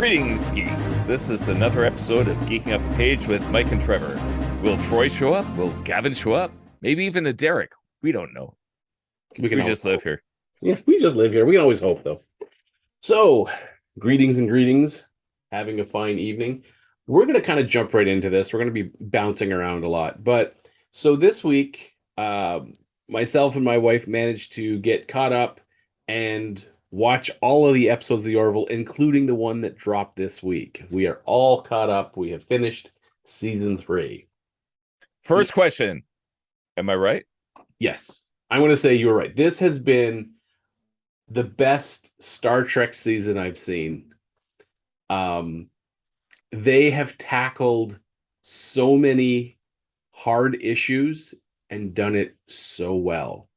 Greetings, geeks. This is another episode of Geeking Off the Page with Mike and Trevor. Will Troy show up? Will Gavin show up? Maybe even a Derek. We don't know. We just live here. Yeah, we just live here. We can always hope, though. So, greetings and greetings. Having a fine evening. We're going to kind of jump right into this. We're going to be bouncing around a lot. But so this week, myself and my wife managed to get caught up and watch all of the episodes of the Orville, including the one that dropped this week. We are all caught up. We have finished season 3. First question. Am I right? Yes. I'm going to say you're right. This has been the best Star Trek season I've seen. They have tackled so many hard issues and done it so well.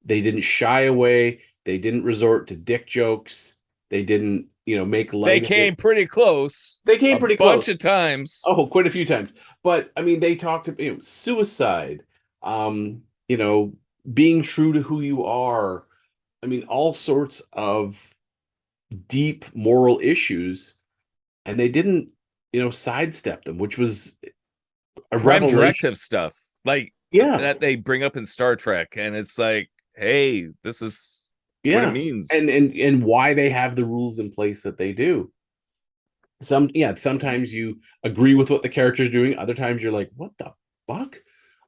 They didn't shy away. They didn't resort to dick jokes. They didn't, make light. They came pretty close. They came pretty close. A bunch of times. Oh, quite a few times. But I mean, they talked about suicide, being true to who you are. I mean, all sorts of deep moral issues, and they didn't, sidestep them, which was a Prime revelation. directive stuff, that they bring up in Star Trek, and it's like, hey, this is what it means, and why they have the rules in place that they do. Sometimes you agree with what the character's doing. Other times you're like, what the fuck?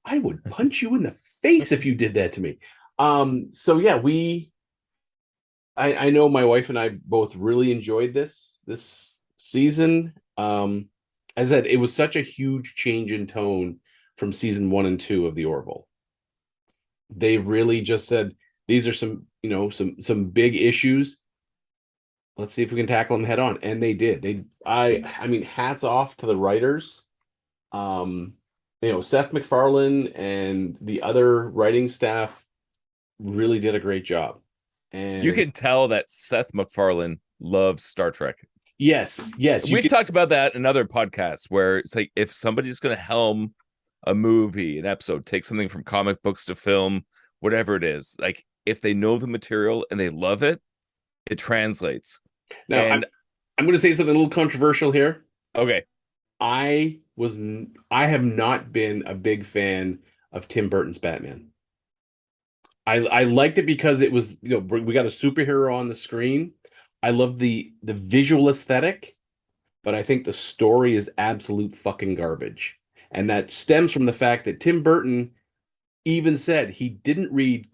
I would punch you in the face if you did that to me. I know my wife and I both really enjoyed this season. As I said, it was such a huge change in tone from season 1 and 2 of the Orville. They really just said, these are some big issues. Let's see if we can tackle them head on. And they did. I mean, hats off to the writers. Seth MacFarlane and the other writing staff really did a great job. And you can tell that Seth MacFarlane loves Star Trek. Yes. We've talked about that in other podcasts where it's like, if somebody's going to helm a movie, an episode, take something from comic books to film, whatever it is, like if they know the material and they love it, it translates. Now, I'm going to say something a little controversial here. Okay. I have not been a big fan of Tim Burton's Batman. I liked it because it was, we got a superhero on the screen. I love the visual aesthetic, but I think the story is absolute fucking garbage. And that stems from the fact that Tim Burton even said he didn't read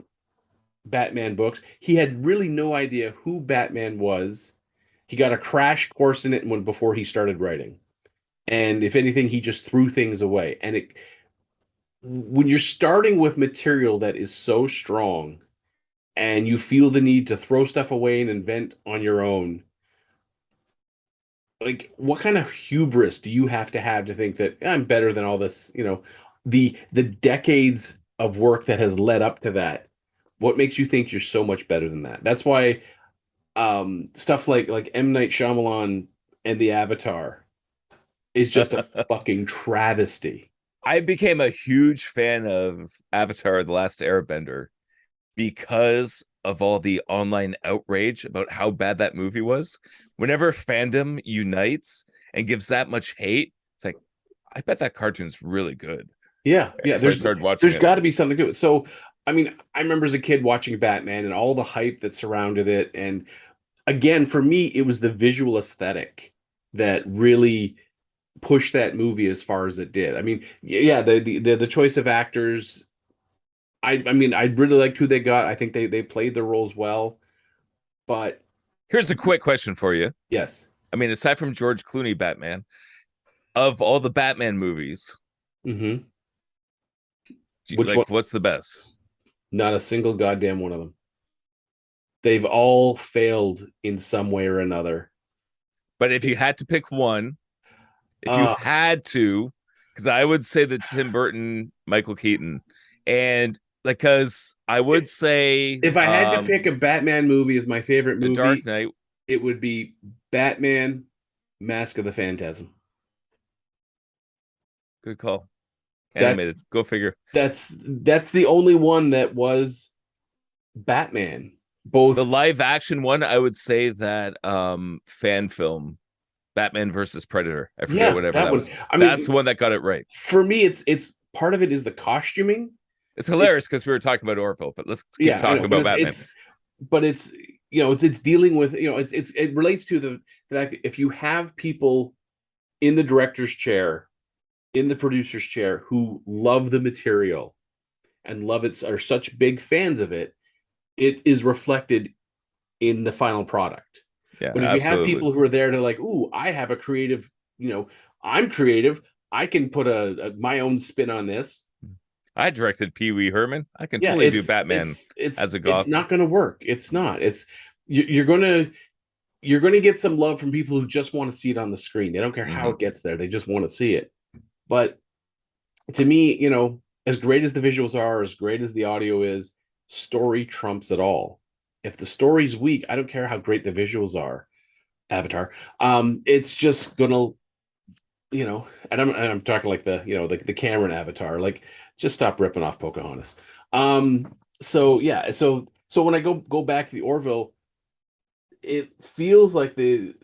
Batman books. He had really no idea who Batman was. He got a crash course in it before he started writing. And if anything, he just threw things away. And when you're starting with material that is so strong and you feel the need to throw stuff away and invent on your own, like, what kind of hubris do you have to think that I'm better than all this, the decades of work that has led up to that? What makes you think you're so much better than that? That's why stuff like M. Night Shyamalan and the Avatar is just a fucking travesty. I became a huge fan of Avatar: The Last Airbender because of all the online outrage about how bad that movie was. Whenever fandom unites and gives that much hate, it's like, I bet that cartoon's really good. Yeah. There's got to be something to it. So, I mean, I remember as a kid watching Batman and all the hype that surrounded it. And again, for me, it was the visual aesthetic that really pushed that movie as far as it did. I mean, the choice of actors. I mean, I really liked who they got. I think they played their roles well. But here's a quick question for you. Yes. I mean, aside from George Clooney Batman, of all the Batman movies, what's the best? Not a single goddamn one of them. They've all failed in some way or another. But if you had to pick one, because I would say the Tim Burton, Michael Keaton, and because I would say if I had to pick a Batman movie as my favorite movie, The Dark Knight, it would be Batman, Mask of the Phantasm. Good call. Animated. Go figure. That's the only one that was Batman. Both the live action one, I would say that fan film Batman versus Predator. I forget Yeah, whatever that that one. was. I That's mean, the one that got it right. for me, it's part of it is the costuming. It's It's hilarious because we were talking about Orville, but let's keep yeah, I talking know, but about Batman. it's it's dealing with it relates to the fact that if you have people in the director's chair, in the producer's chair who love the material and love it, are such big fans of it, it is reflected in the final product. Yeah, But if you have absolutely. people who are there to like, ooh, I have a creative, I'm creative. I can put my own spin on this. I directed Pee Wee Herman. I can Yeah, totally do Batman as a it's goth. not going to work. It's not. You're gonna get some love from people who just want to see it on the screen. They don't care how Hmm. it gets there. They just want to see it. But to me, as great as the visuals are, as great as the audio is, story trumps it all. If the story's weak, I don't care how great the visuals are. Avatar. It's just gonna, and I'm talking like the Cameron Avatar. Like, just stop ripping off Pocahontas. So yeah, so when I go back to the Orville, it feels like the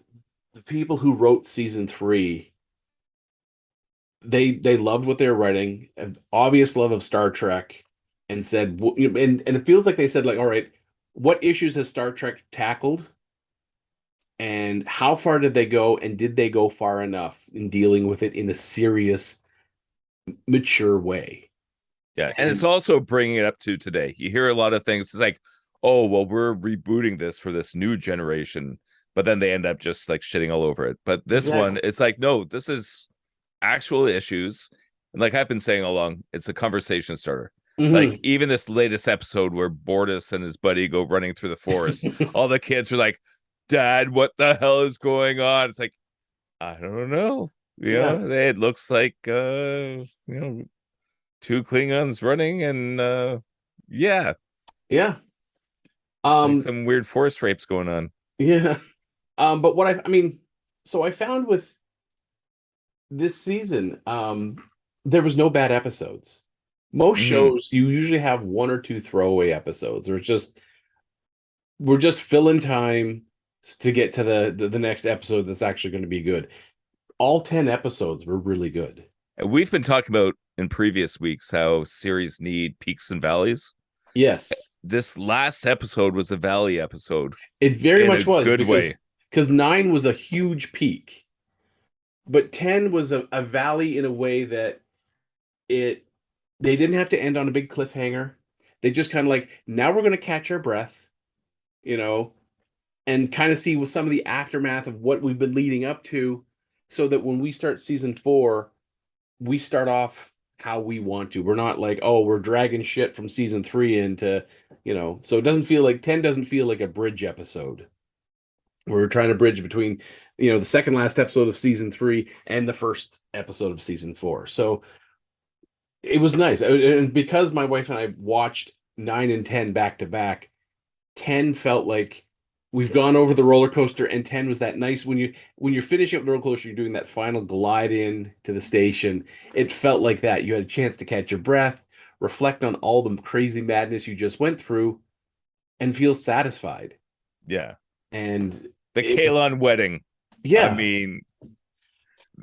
people who wrote season three, they loved what they were writing, an obvious love of Star Trek, and said, and it feels like they said like, all right, what issues has Star Trek tackled, and how far did they go, and did they go far enough in dealing with it in a serious, mature way? Yeah, and it's And also bringing it up to today. You hear a lot of things. It's like, oh, well, we're rebooting this for this new generation, but then they end up just like shitting all over it. But this one, exactly. it's like, no, this is actual issues. And like I've been saying all along, it's a conversation starter. Like Hmm. even this latest episode where Bortus and his buddy go running through the forest, all the kids are like, Dad, what the hell is going on? It's like, I don't know. Yeah, It looks like two Klingons running and yeah, yeah. it's like Um, some weird forest rapes going on. yeah. But I mean, so I found with this season, there was no bad episodes. Most Hmm. shows you usually have one or two throwaway episodes, or it's just we're just filling time to get to the next episode that's actually going to be good. All 10 episodes were really good. And we've been talking about in previous weeks how series need peaks and valleys. Yes, This last episode was a valley episode it very in a much was good way. because 9 was a huge peak, but 10 was a valley in a way that it they didn't have to end on a big cliffhanger. They just kind of like, now we're going to catch our breath, you know, and kind of see with some of the aftermath of what we've been leading up to, so that when we start season 4, we start off how we want to. We're not like, oh, we're dragging shit from season 3 into, so it doesn't feel like 10 doesn't feel like a bridge episode. We're trying to bridge between, the second last episode of season 3 and the first episode of season 4. So it was nice. And because my wife and I watched 9 and 10 back to back, 10 felt like we've gone over the roller coaster, and 10 was that nice when you're finishing up the roller coaster, you're doing that final glide in to the station. It felt like that. You had a chance to catch your breath, reflect on all the crazy madness you just went through, and feel satisfied. Yeah. And The it was, Kalon wedding. I yeah, mean,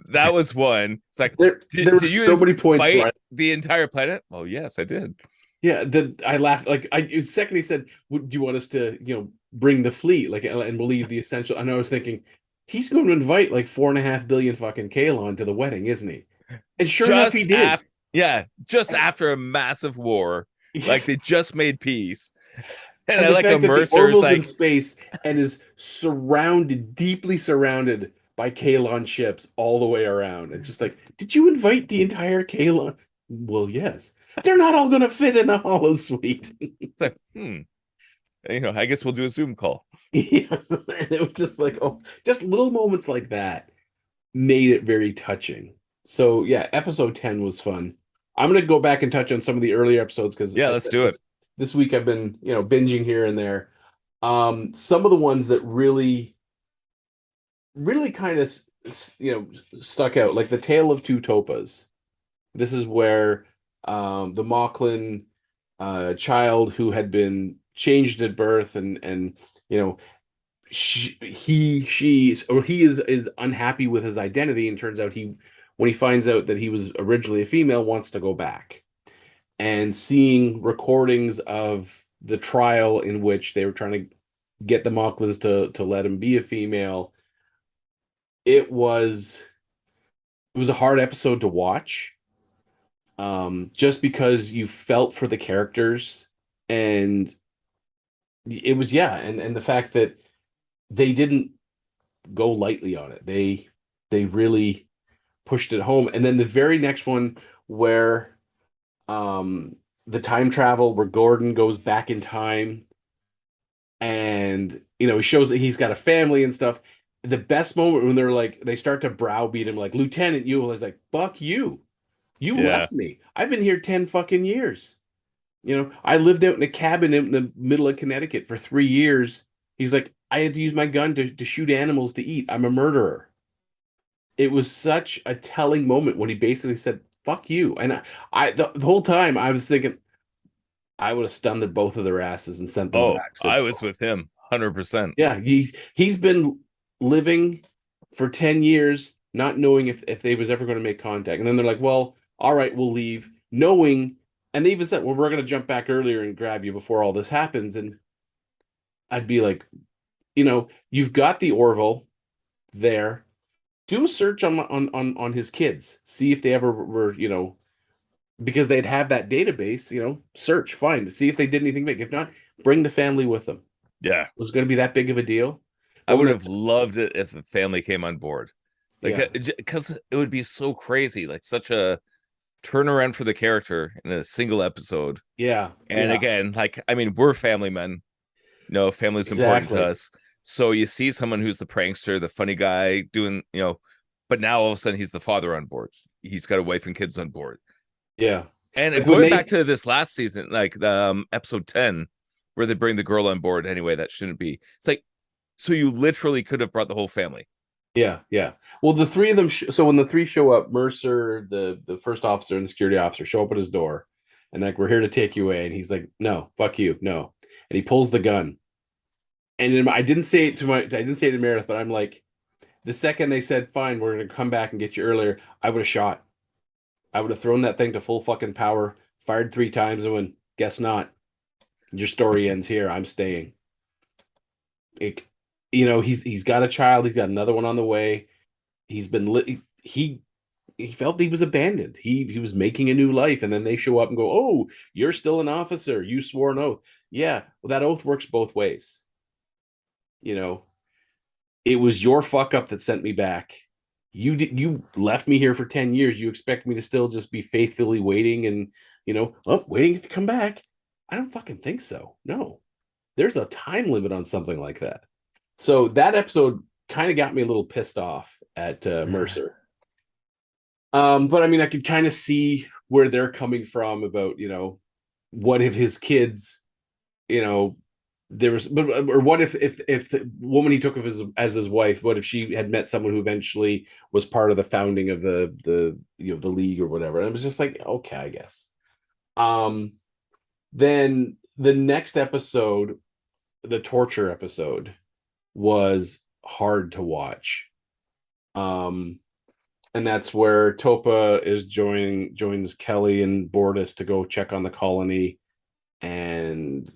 that was one. It's like, there were did you so many points where invite the entire planet? Oh, yes, I did. yeah, I laughed. Like, second he said, "Would you want us to, bring the fleet, like, and we'll leave the essential?" And I was thinking, he's going to invite like 4.5 billion fucking Kalon to the wedding, isn't he? And sure enough, he Just did. after, yeah, just after a massive war, like they just made peace. And And I the like a fact that the Mercer's Orville's in like, space and is surrounded, deeply surrounded by Kalon ships all the way around. It's just like, did you invite the entire Kalon? Well, yes. They're not all going to fit in the hollow suite. it's like, I guess we'll do a Zoom call. Yeah, and it was just like, oh, just little moments like that made it very touching. So yeah, episode 10 was fun. I'm gonna go back and touch on some of the earlier episodes because Yeah, I let's said do it. this week I've been, binging here and there. Some of the ones that really kind of stuck out, like the Tale of Two Topas. This is where the Mauchline child who had been changed at birth and you know he is unhappy with his identity, and turns out when he finds out that he was originally a female, wants to go back. And seeing recordings of the trial in which they were trying to get the Mocklins to let him be a female, it was it was a hard episode to watch. Just because you felt for the characters, and it was, yeah, and the fact that they didn't go lightly on it. They really pushed it home. And then the very next one where the time travel where Gordon goes back in time, and he shows that he's got a family and stuff. The best moment when they're like, they start to browbeat him like, Lieutenant Ewell is like, fuck you. You Yeah. left me. I've been here 10 fucking years. I lived out in a cabin in the middle of Connecticut for 3 years. He's like, I had to use my gun to shoot animals to eat. I'm a murderer. It was such a telling moment when he basically said, fuck you. And the whole time I was thinking, I would have stunned both of their asses and sent them Oh, back. Said, I was with him 100%. yeah, he's been living for 10 years, not knowing if they was ever going to make contact. And then they're like, well, all right, we'll leave, knowing, and they even said, well, we're going to jump back earlier and grab you before all this happens. And I'd be like, you've got the Orville there. Do a search on his kids. See if they ever were, because they'd have that database, search, find, see if they did anything big. If not, bring the family with them. Yeah. Was it going to be that big of a deal? I But when would the have loved it if the family came on board. Like, yeah, because it would be so crazy, like such a turnaround for the character in a single episode. yeah, And yeah, again, like, I mean, we're family men. No, family's important to exactly. us. So you see someone who's the prankster, the funny guy doing, but now all of a sudden he's the father on board. He's got a wife and kids on board. Yeah. And Like when going back they to this last season, like the episode 10, where they bring the girl on board anyway, that shouldn't be. It's like, so you literally could have brought the whole family. Yeah, yeah. Well, the three of them. So when the three show up, Mercer, the first officer, and the security officer show up at his door, and like, we're here to take you away. And he's like, no, fuck you, no. And he pulls the gun. And I didn't say it I didn't say it to Meredith, but I'm like, the second they said, fine, we're gonna come back and get you earlier, I would have shot. I would have thrown that thing to full fucking power, fired 3 times, and went, guess not. Your story ends here. I'm staying. It, he's got a child. He's got another one on the way. He's been he felt he was abandoned. He was making a new life, and then they show up and go, "Oh, you're still an officer. You swore an oath." Yeah, well, that oath works both ways. You know, it was your fuck up that sent me back. You left me here for 10 years. You expect me to still just be faithfully waiting and, waiting to come back? I don't fucking think so. No. There's a time limit on something like that. So that episode kind of got me a little pissed off at Mercer. But I mean, I could kind of see where they're coming from about, what if his kids, you know, there was, but or what if the woman he took of as his wife, what if she had met someone who eventually was part of the founding of the league or whatever? And it was just like, okay, I guess. Um, then the next episode, the torture episode, was hard to watch. Um, and that's where Topa joins Kelly and Bortus to go check on the colony, and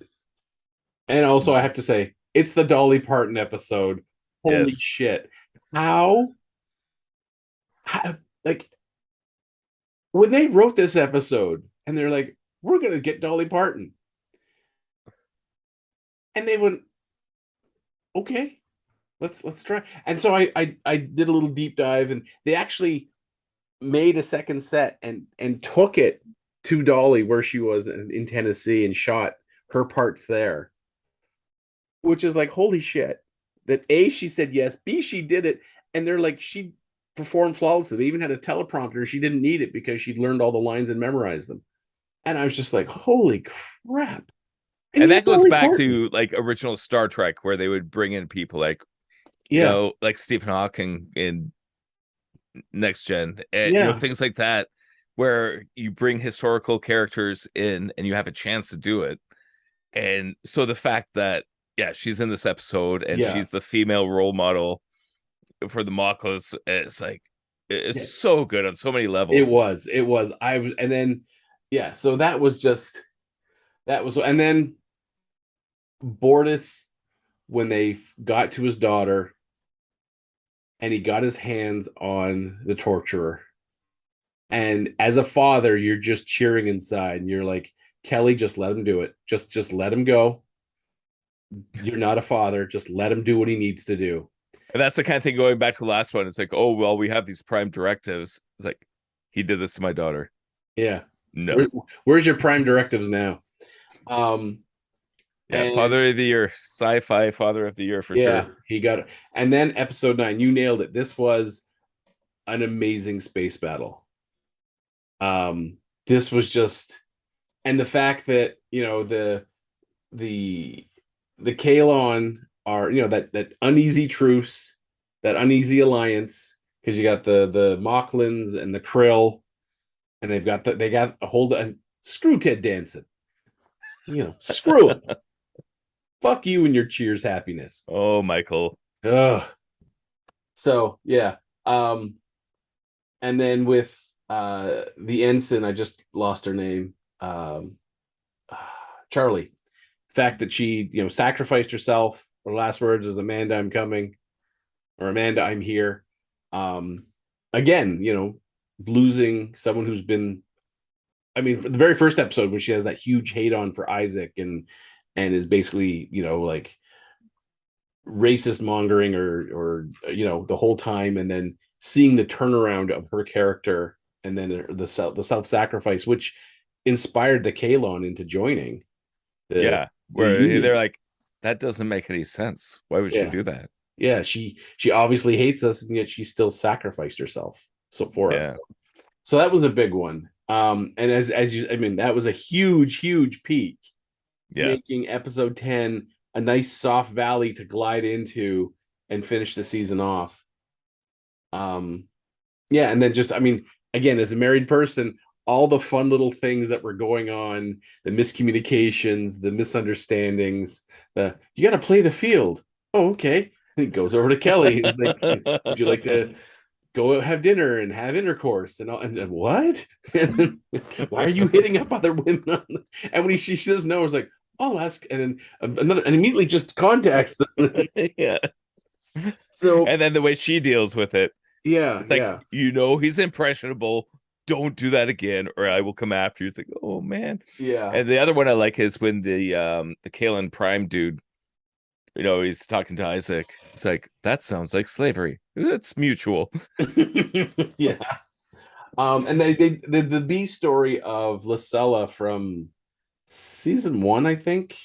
also I have to say it's the Dolly Parton episode. Holy Yes. shit! How, how like when they wrote this episode and they're like, we're gonna get Dolly Parton, and they went, okay, let's try. And so I did a little deep dive, and they actually made a second set and took it to Dolly where she was in Tennessee and shot her parts there, which is like, holy shit. That A, she said yes, B, she did it, and they're like, she performed flawlessly. They even had a teleprompter. She didn't need it because she'd learned all the lines and memorized them. And I was just like, holy crap. And And you had that goes Dolly back Parton. to like original Star Trek, where they would bring in people like, Yeah, like Stephen Hawking in Next Gen, and yeah, things like that, where you bring historical characters in and you have a chance to do it. And so the fact that yeah, she's in this episode, and Yeah, she's the female role model for the Moklas. It's like it's yeah, so good on so many it levels. was. It was. I was, and then yeah. So that was just that was, and then Bortus when they got to his daughter and he got his hands on the torturer. And as a father, you're just cheering inside, and you're like, Kelly, just let him do it. Just let him go. You're not a father. Just let him do what he needs to do. And that's the kind of thing going back to the last one. It's like, oh well, we have these prime directives. It's like he did this to my daughter. Yeah. No. Where, where's your prime directives now? Um, Yeah, and Father of the Year, sci-fi Father of the Year for yeah, sure. he got it. And then episode 9, you nailed it. This was an amazing space battle. This was just, and the fact that the the Kalon are that uneasy truce, that uneasy alliance, because you got the Mocklins and the Krill, and they got a hold of screw Ted Danson, screw him, fuck you and your Cheers happiness. Oh, Michael. Ugh. So yeah, and then with the ensign, I just lost her name, Charlie. Fact that she sacrificed herself. Her last words is Amanda, I'm coming, or Amanda, I'm here. Um, Again, losing someone who's been, I mean, for the very first episode when she has that huge hate on for Isaac and is basically, like racist mongering or the whole time, and then seeing the turnaround of her character, and then the self-sacrifice, which inspired the Kalon into joining the Yeah, the where union. they're like, that doesn't make any sense. Why would she Yeah. do that? Yeah, she obviously hates us, and yet she still sacrificed herself for us. Yeah, So that was a big one. And as you, I mean, that was a huge peak, yeah, making episode 10 a nice soft valley to glide into and finish the season off. Um, yeah, and then just, I mean, again, as a married person, all the fun little things that were going on, the miscommunications, the misunderstandings, you got to play the field. Oh, okay. And he goes over to Kelly. It's like, would you like to go have dinner and have intercourse and all? And what? And why are you hitting up other women? And when she says no, it's like, I'll ask. And then another, and immediately just contacts them. yeah. So And then the way she deals with it, yeah, it's like, yeah, he's impressionable. Don't do that again, or I will come after you. It's like, oh man. yeah. And the other one I like is when the Kalen Prime dude, he's talking to Isaac. It's like, that sounds like slavery. It's mutual. Yeah. And they the B story of Lacella from season one, I think.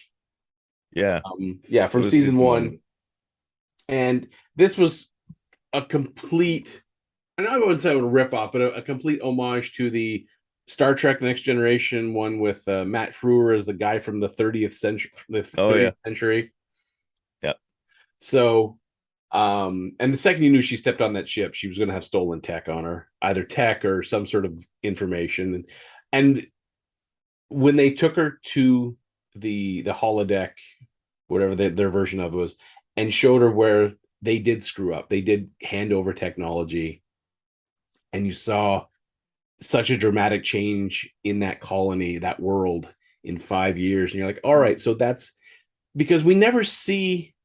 Yeah, Yeah, it from was season season one. one. And this was a complete, and I wouldn't say a rip off, but a complete homage to the Star Trek: The Next Generation one with Matt Frewer as the guy from the 30th century, the Oh yeah, 30th century. yeah, So, and the second you knew she stepped on that ship, she was going to have stolen tech on her, either tech or some sort of information. And when they took her to the holodeck, whatever their version of it was, and showed her where they did screw up, they did hand over technology, and you saw such a dramatic change in that colony, that world in 5 years, and you're like, all right, so that's because we never see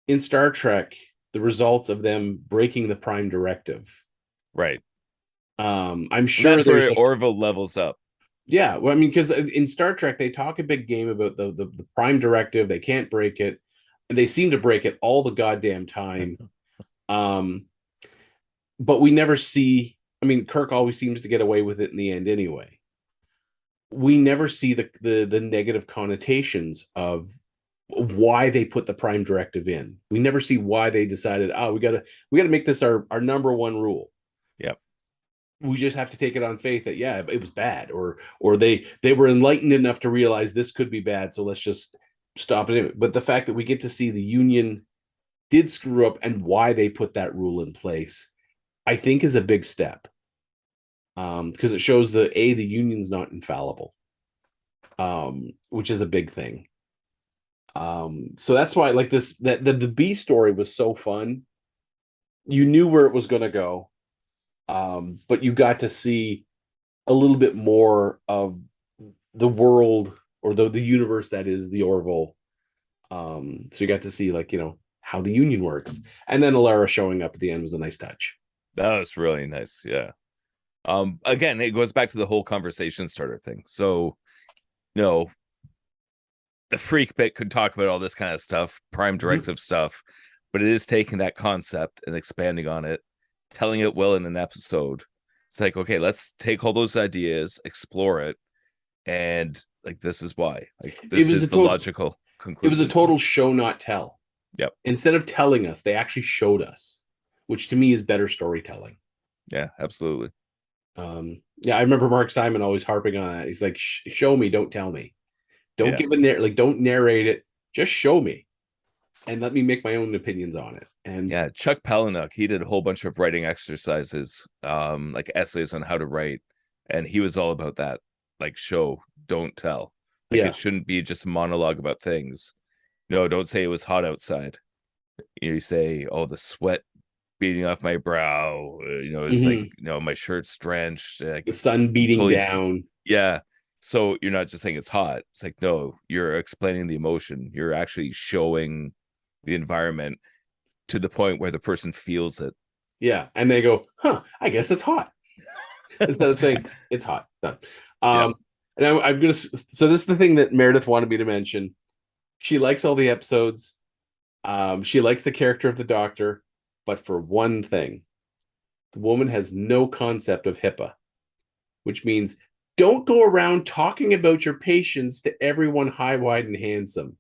in Star Trek the results of them breaking the Prime Directive. right. I'm And sure that's there's where like, Orville levels up. yeah, well, I mean, because in Star Trek they talk a big game about the Prime Directive. They can't break it, and they seem to break it all the goddamn time. Um, but we never see. I mean, Kirk always seems to get away with it in the end, anyway. We never see the negative connotations of why they put the Prime Directive in. We never see why they decided, oh, we gotta make this our number one rule. Yep. We just have to take it on faith that yeah, it was bad, or they were enlightened enough to realize this could be bad, so let's just stop it. But the fact that we get to see the Union did screw up and why they put that rule in place, I think is a big step. Because it shows the Union's not infallible, which is a big thing. So that's why like this that the B story was so fun. You knew where it was going to go, but you got to see a little bit more of the world or the universe that is the Orville. So you got to see like how the Union works, and then Alara showing up at the end was a nice touch. That was really nice. Yeah. Again, it goes back to the whole conversation starter thing. So, you know, the freak bit could talk about all this kind of stuff, prime Mhm. directive stuff, but it is taking that concept and expanding on it, telling it well in an episode. It's like, okay, let's take all those ideas, explore it, and like this is why. Like It this was a is the total logical it was a conclusion. total show not tell. Yep. Instead of telling us, they actually showed us, which to me is better storytelling. Yeah, absolutely. Yeah, I remember Mark Simon always harping on that. He's like, "Show me, don't tell me. Don't Yeah. give a like, don't narrate it. Just show me, and let me make my own opinions on it." And Yeah, Chuck Palahniuk, he did a whole bunch of writing exercises, like essays on how to write, and he was all about that. Like, show, don't tell. Like, it yeah, shouldn't be just a monologue about things. No, don't say it was hot outside. You say, oh, the sweat beating off my brow. It's like, mhm. my shirt's drenched. The Like, sun I'm beating totally, down. yeah. So you're not just saying it's hot. It's like, no, you're explaining the emotion. You're actually showing the environment to the point where the person feels it. Yeah, and they go, "Huh? I guess it's hot." Instead of saying it's hot. Done. Yep. Um, and I'm gonna. So this is the thing that Meredith wanted me to mention. She likes all the episodes. She likes the character of the Doctor, but for one thing, the woman has no concept of HIPAA, which means don't go around talking about your patients to everyone high, wide, and handsome.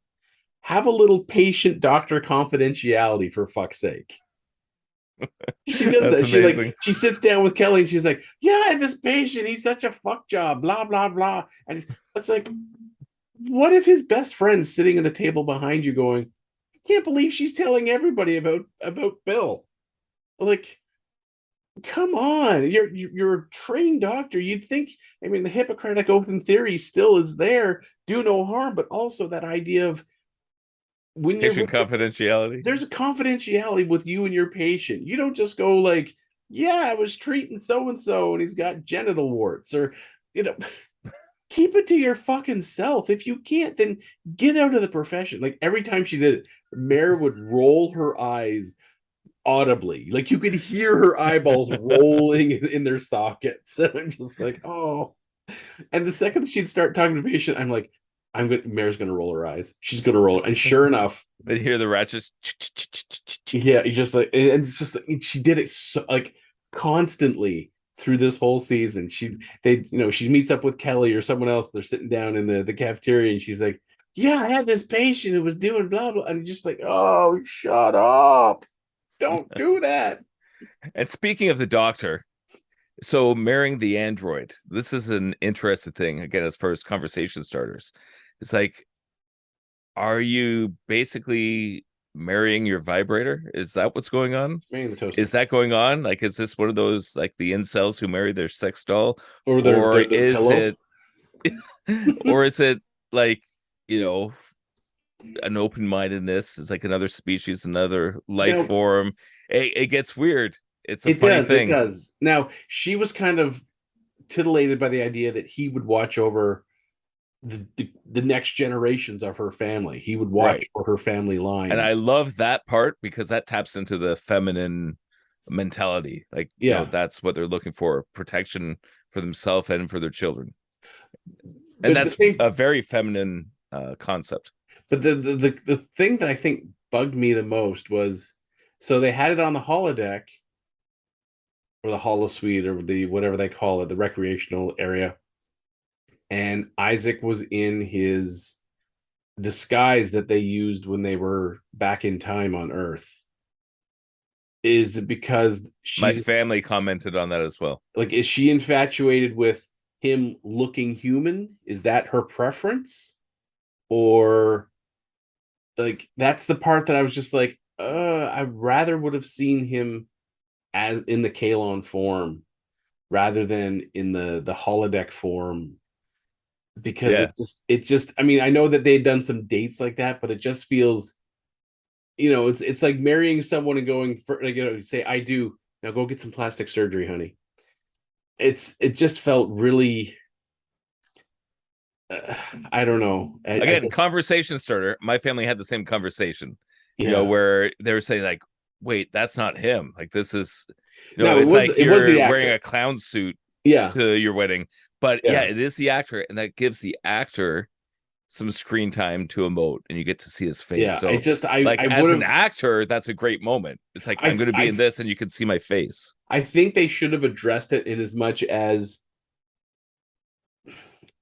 Have a little patient doctor confidentiality for fuck's sake. She does That's that. amazing. She sits down with Kelly and she's like, "Yeah, I had this patient. He's such a fuck job. Blah blah blah." And it's like, what if his best friend's sitting at the table behind you, going, "I can't believe she's telling everybody about Bill." Like, come on, you're a trained doctor. You'd think. I mean, the Hippocratic oath in theory still is there. Do no harm, but also that idea of when you're Patient with confidentiality. there's a confidentiality with you and your patient. You don't just go like, "Yeah, I was treating so and so and he's got genital warts," or you know, keep it to your fucking self. If you can't, then get out of the profession. Like every time she did it, Mare would roll her eyes audibly. Like you could hear her eyeballs rolling in their sockets. And I'm just like, oh. And the second she'd start talking to the patient, I'm like, Mare's gonna roll her eyes. She's gonna roll it. And sure enough, They hear the ratchets. yeah, you just like, and it's just she did it so like constantly through this whole season. She meets up with Kelly or someone else. They're sitting down in the cafeteria, and she's like, "Yeah, I had this patient who was doing blah blah," and just like, "Oh, shut up! Don't do that." And speaking of the doctor, so marrying the android, this is an interesting thing again as far as conversation starters. It's like, are you basically marrying your vibrator? Is that what's going on? Man, the Is toaster that going on? Like, is this one of those like the incels who marry their sex doll, or or their is pillow. it, or is it like you know an open-mindedness? It's like another species, another life Now form. It gets weird. It's a it funny does, it thing. does. Now she was kind of titillated by the idea that he would watch over the next generations of her family. He would watch Right. for her family And line. I love that part because that taps into the feminine mentality. Like, Yeah, that's what they're looking for, protection for themselves and for their children. And but at the that's same, a very feminine concept. but the thing that I think bugged me the most was so they had it on the holodeck or the holosuite or the whatever they call it, the recreational area, and Isaac was in his disguise that they used when they were back in time on Earth. Is it because My she's family commented on that as well. like, is she infatuated with him looking human? Is that her preference? Or like that's the part that I was just like, I rather would have seen him as in the Kalon form rather than in the holodeck form. because Yeah. it just I mean, I know that they'd done some dates like that, but it just feels, it's like marrying someone and going for, like, say I do, now go get some plastic surgery, honey. It just felt really, uh, I don't know. I Again, just, conversation starter. My family had the same conversation, yeah. where they were saying like, "Wait, that's not him. Like this is, Now it's like it was the you're wearing actor. a clown suit Yeah, to your wedding." But yeah, yeah, it is the actor, and that gives the actor some screen time to emote, and you get to see his face. yeah. I So, just like I would as an have actor, that's a great moment. It's like I'm going to be in I this, and you can see my face. I think they should have addressed it in as much as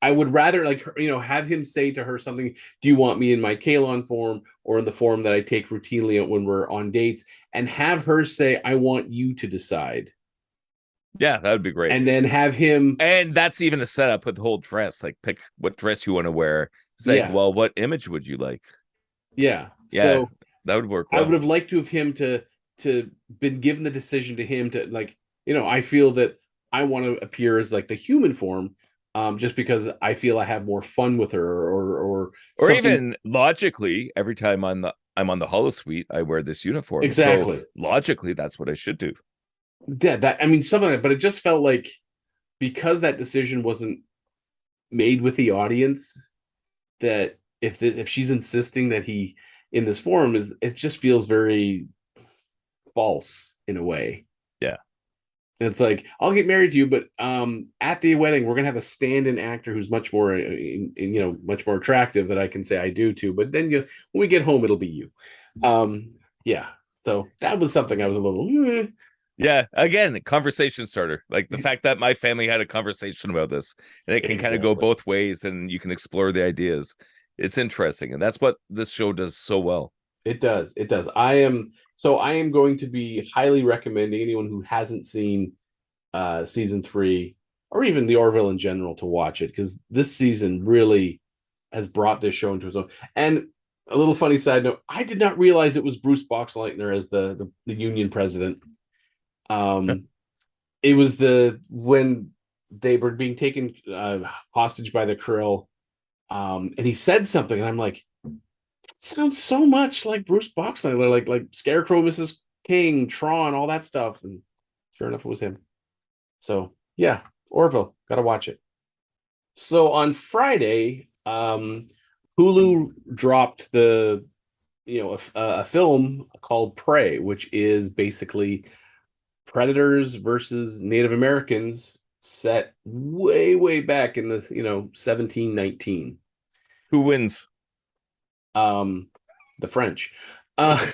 I would rather, like, have him say to her something. Do you want me in my Kalon form or in the form that I take routinely when we're on dates? And have her say, I want you to decide. Yeah, that would be great. And then have him, And that's even a setup with the whole dress. Like, pick what dress you want to wear. It's like, yeah, well, what image would you like? yeah. Yeah, So that would work I would well. have liked to have him to been given the decision to him to, like, I feel that I want to appear as like the human form, just because I feel I have more fun with her, or Or something. even logically, every time I'm on the Hollow Suite, I wear this uniform. So Exactly. logically, that's what I should do. Yeah, that I mean something like, but it just felt like, because that decision wasn't made with the audience, that if she's insisting that he in this form, is it just feels very false in a way. Yeah. And it's like, I'll get married to you, but at the wedding we're gonna have a stand-in actor who's much more, much more attractive, that I can say I do to. But then when we get home, it'll be you. Yeah. So that was something I was a little. Yeah. Again, conversation starter. Like the fact that my family had a conversation about this and it can kind of go Exactly. both ways and you can explore the ideas. It's interesting. And that's what this show does so well. It does. It does. I am going to be highly recommending anyone who hasn't seen season 3, or even the Orville in general, to watch it, because this season really has brought this show into its own. And a little funny side note, I did not realize it was Bruce Boxleitner as the union president. Um, it was when they were being taken hostage by the Krill, and he said something, and I'm like, sounds so much like Bruce Boxleitner, like Scarecrow, Mrs. King, Tron, all that stuff. And sure enough, it was him. So yeah, Orville, gotta watch it. So on Friday, Hulu dropped a film called Prey, which is basically predators versus Native Americans, set way, way back in the 1719. Who wins? Um, the French. Uh,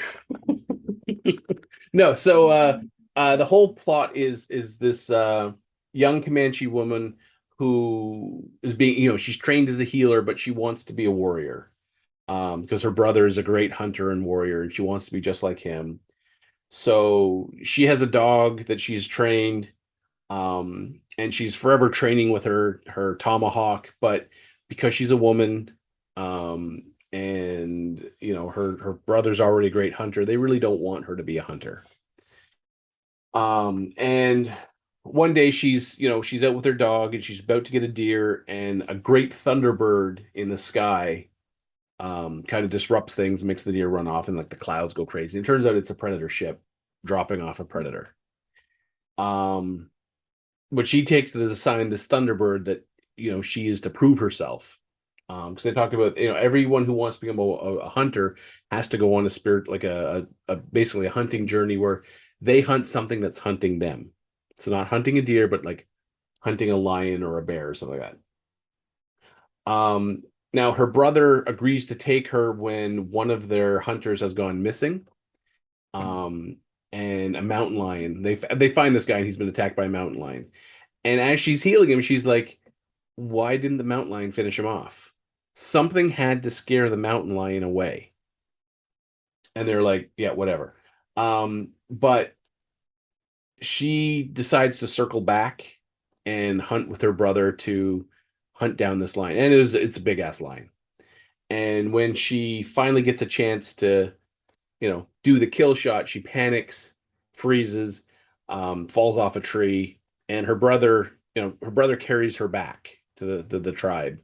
no, so the whole plot is this young Comanche woman who is being, she's trained as a healer, but she wants to be a warrior. Because her brother is a great hunter and warrior, and she wants to be just like him. So she has a dog that she's trained, and she's forever training with her tomahawk, but because she's a woman, and her brother's already a great hunter, they really don't want her to be a hunter. And one day she's out with her dog, and she's about to get a deer, and a great thunderbird in the sky kind of disrupts things, makes the deer run off, and like the clouds go crazy. It turns out it's a predator ship dropping off a predator. Um, but she takes it as a sign, this thunderbird, that she is to prove herself. Because they talk about, everyone who wants to become a hunter has to go on a spirit, like a basically a hunting journey where they hunt something that's hunting them. So not hunting a deer, but like hunting a lion or a bear or something like that. Now her brother agrees to take her when one of their hunters has gone missing. Um, and a mountain lion. They find this guy, and he's been attacked by a mountain lion. And as she's healing him, she's like, why didn't the mountain lion finish him off? Something had to scare the mountain lion away. And they're like, yeah, whatever. But she decides to circle back and hunt with her brother to hunt down this lion. And it's a big ass lion. And when she finally gets a chance to, do the kill shot, she panics, freezes, falls off a tree, and her brother carries her back to the tribe.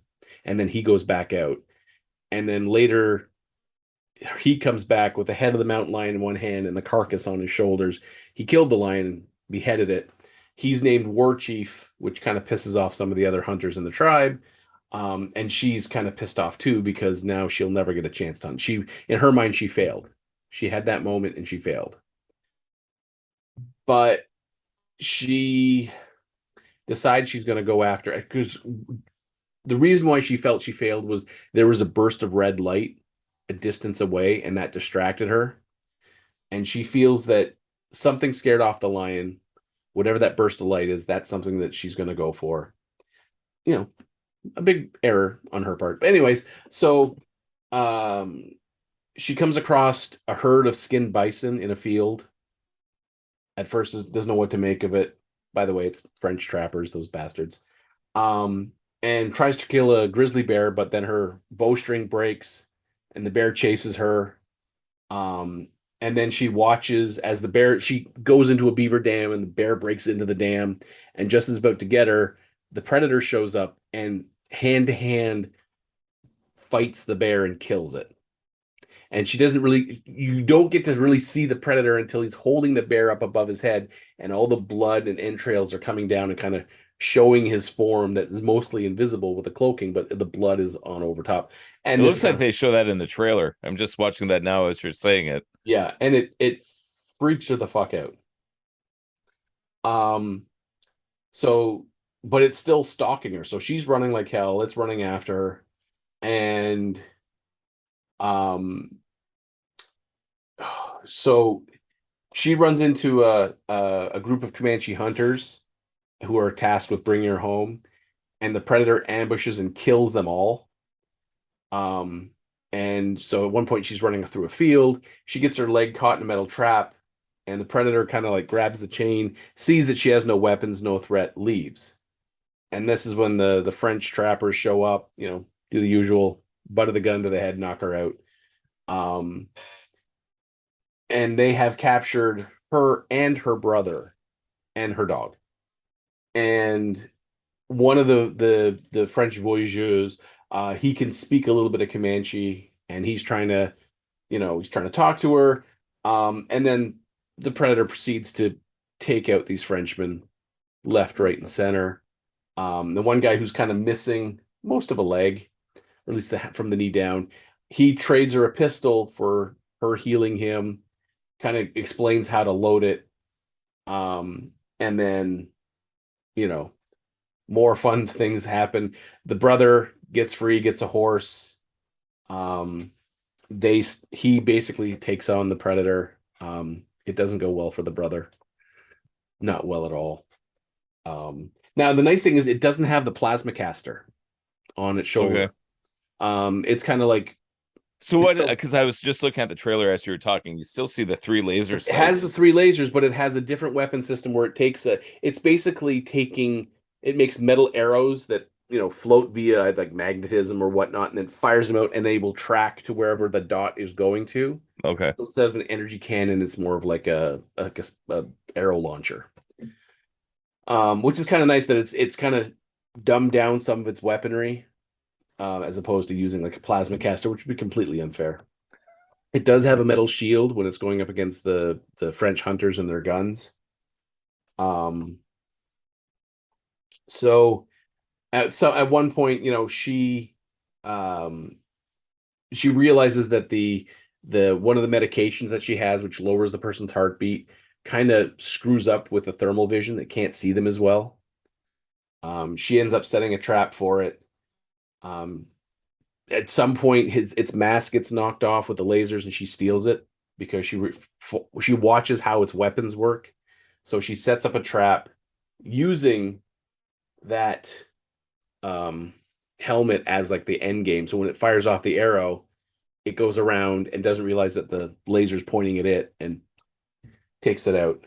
and then he goes back out. And then later he comes back with the head of the mountain lion in one hand and the carcass on his shoulders. He killed the lion, beheaded it. He's named War Chief, which kind of pisses off some of the other hunters in the tribe. And she's kind of pissed off too because now she'll never get a chance to hunt. In her mind, she failed. She had that moment and she failed. But she decides she's going to go after it because the reason why she felt she failed was there was a burst of red light a distance away, and that distracted her. And she feels that something scared off the lion, whatever that burst of light is, that's something that she's going to go for. You know, a big error on her part. But anyways, so she comes across a herd of skinned bison in a field. At first, doesn't know what to make of it. By the way, it's French trappers, those bastards. And tries to kill a grizzly bear, but then her bowstring breaks and the bear chases her. And then she watches as she goes into a beaver dam and the bear breaks into the dam. And just as about to get her, the predator shows up and hand to hand fights the bear and kills it. And you don't get to really see the predator until he's holding the bear up above his head and all the blood and entrails are coming down and kind of showing his form that is mostly invisible with the cloaking, but the blood is on over top. And it looks like they show that in the trailer. I'm just watching that now as you're saying it. Yeah, and it freaks her the fuck out. So, but it's still stalking her. So she's running like hell. It's running after her. And so she runs into a group of Comanche hunters who are tasked with bringing her home, and the predator ambushes and kills them all. And so at one point she's running through a field. She gets her leg caught in a metal trap, and the predator kind of like grabs the chain, sees that she has no weapons, no threat, leaves. And this is when the French trappers show up, do the usual butt of the gun to the head, knock her out. And they have captured her and her brother and her dog. And one of the French voyageurs, he can speak a little bit of Comanche, and he's trying to talk to her. And then the predator proceeds to take out these Frenchmen left, right, and center. The one guy who's kind of missing most of a leg, or at least from the knee down, he trades her a pistol for her healing him, kind of explains how to load it. And then, more fun things happen. The brother gets free, gets a horse. He basically takes on the predator. It doesn't go well for the brother. Not well at all. Now the nice thing is it doesn't have the plasma caster on its shoulder. Okay. It's kind of like what? Because I was just looking at the trailer as you were talking. You still see the 3 laser sights. It has the 3 lasers, but it has a different weapon system where it's basically it makes metal arrows that float via like magnetism or whatnot, and then fires them out, and they will track to wherever the dot is going to. Okay. So instead of an energy cannon, it's more of like a arrow launcher. Which is kind of nice that it's kind of dumbed down some of its weaponry, as opposed to using like a plasma caster, which would be completely unfair. It does have a metal shield when it's going up against the French hunters and their guns. So at one point, she realizes that the one of the medications that she has, which lowers the person's heartbeat, kind of screws up with the thermal vision that can't see them as well. She ends up setting a trap for it. At some point, its mask gets knocked off with the lasers, and she steals it because she watches how its weapons work. So she sets up a trap using that helmet as like the end game. So when it fires off the arrow, it goes around and doesn't realize that the laser's pointing at it and takes it out.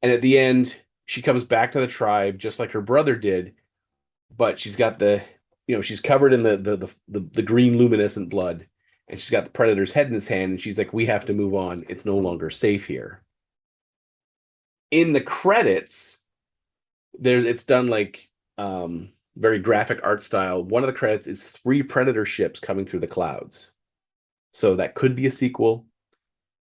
And at the end, she comes back to the tribe just like her brother did, but she's got she's covered in the green luminescent blood, and she's got the predator's head in his hand, and she's like, "We have to move on. It's no longer safe here." In the credits, it's done like very graphic art style. One of the credits is three Predator ships coming through the clouds. So that could be a sequel.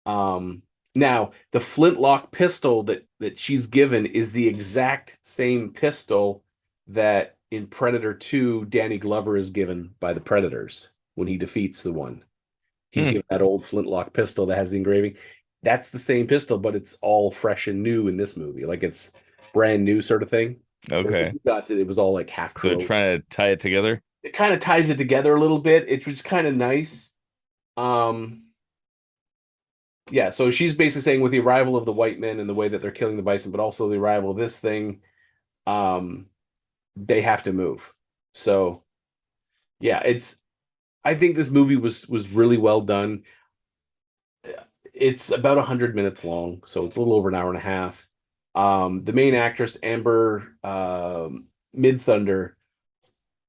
Um, Now the flintlock pistol that she's given is the exact same pistol that in Predator 2 Danny Glover is given by the Predators when he defeats the one. He's Hmm. given that old flintlock pistol that has the engraving. That's the same pistol, but it's all fresh and new in this movie. Like it's brand new sort of thing. Whereas if Okay. you got to, it was all like half So corroded. trying to tie it together. It kind of ties it together a little bit. It was kind of nice. Um, yeah, so she's basically saying with the arrival of the white men and the way that they're killing the bison, but also the arrival of this thing, um, they have to move. So yeah, it's I think this movie was really well done. It's about 100 minutes long, so it's a little over an hour and a half. The main actress, Amber Mid Thunder,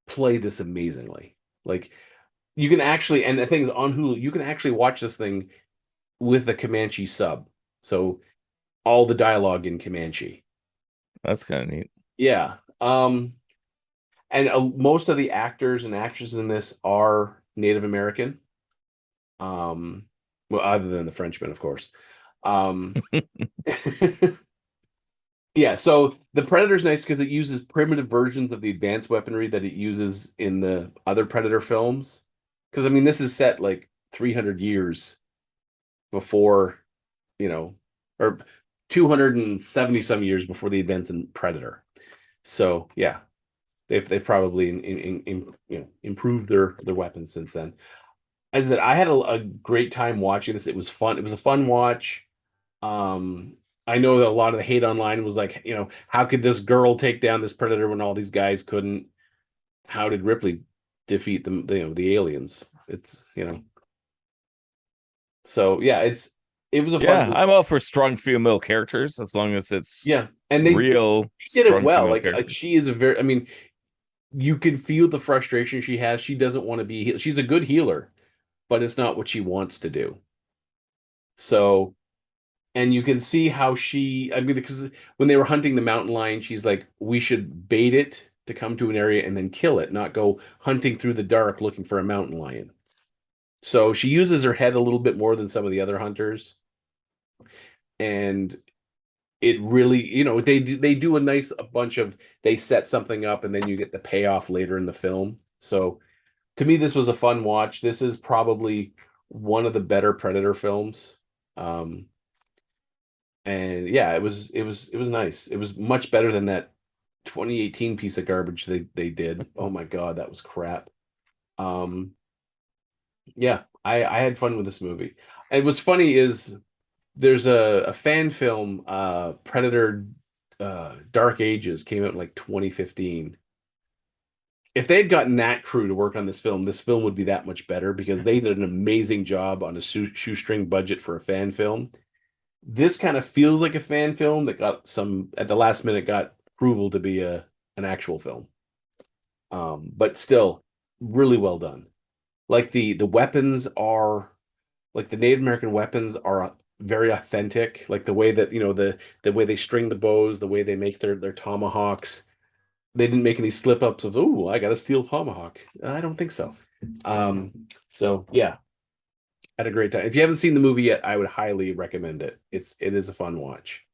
played this amazingly. Like you can actually, and the thing is on Hulu, you can actually watch this thing with the Comanche sub. So all the dialogue in Comanche. That's kind of neat. Yeah. And most of the actors and actresses in this are Native American. Um, well, other than the Frenchman, of course. Um, yeah. So the Predator's nice because it uses primitive versions of the advanced weaponry that it uses in the other Predator films. Because I mean, this is set like 300 years before, you know, or 270 some years before the events in Predator. So yeah, they've probably improved their weapons since then. As I said, I had a great time watching this. It was fun. It was a fun watch. Um, I know that a lot of the hate online was like, how could this girl take down this predator when all these guys couldn't? How did Ripley defeat the aliens? It's. So yeah, it was a fun Yeah, movie. I'm all for strong female characters as long as it's Yeah, and real she did it strong well. female Like characters. she is a very. I mean, you can feel the frustration she has. She doesn't want to be. She's a good healer, but it's not what she wants to do. So, and you can see how I mean, because when they were hunting the mountain lion, she's like, we should bait it to come to an area and then kill it, not go hunting through the dark looking for a mountain lion. So she uses her head a little bit more than some of the other hunters. And it really, they do a nice a bunch of they set something up and then you get the payoff later in the film. So to me, this was a fun watch. This is probably one of the better Predator films. Um, and yeah, it was nice. It was much better than that 2018 piece of garbage they did. Oh my God, that was crap. Um, yeah, I had fun with this movie. And what's funny is there's a fan film, Predator Dark Ages came out in like 2015. If they had gotten that crew to work on this film would be that much better because they did an amazing job on a shoestring budget for a fan film. This kind of feels like a fan film that got some at the last minute got approval to be an actual film. But still really well done. Like the weapons are like the Native American weapons are very authentic. Like the way that the way they string the bows, the way they make their tomahawks. They didn't make any slip ups of oh I got to steal tomahawk. I don't think so. So yeah, had a great time. If you haven't seen the movie yet, I would highly recommend it. It is a fun watch.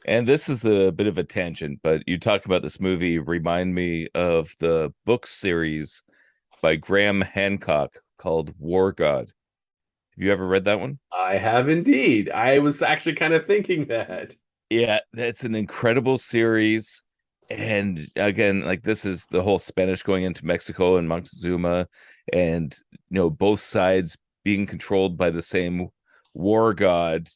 And this is a bit of a tangent, but you talk about this movie remind me of the book series by Graham Hancock called War God. Have you ever read that one? I have indeed. I was actually kind of thinking that. Yeah, that's an incredible series. And again, like this is the whole Spanish going into Mexico and Montezuma, and both sides being controlled by the same war god,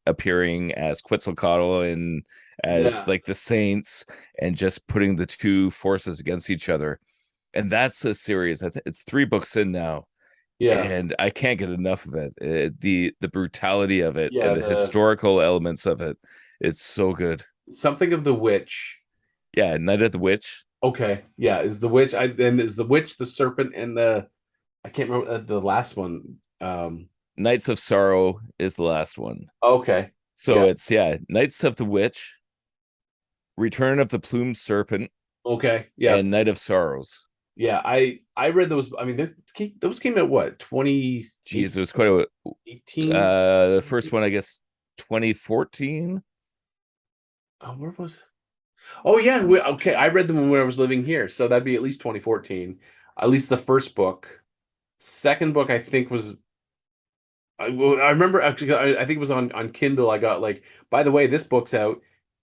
appearing as Quetzalcoatl and as Yeah, like the saints, and just putting the two forces against each other. And that's a series. I think it's 3 books in now, yeah, and I can't get enough of it. The brutality of it yeah. and the The historical elements of it. It's so good. something of the witch. Yeah, Night of the Witch. Okay, yeah, is the witch. Then there's the witch, the serpent, and the I can't remember the last one. Nights of Sorrow is the last one. Okay, So yeah, it's Nights of the Witch, Return of the Plumed Serpent, Okay. Yeah. and Night of Sorrows. Yeah. I read those. I mean, those came out what, Geez, it 2018? was quite a the first one, I guess, 2014. Oh, where was? Oh yeah. Okay. I read them when I was living here, so that'd be at least 2014. At least the first book. Second book, I think was. I remember actually. I think it was on Kindle. I got like, by the way, this book's out,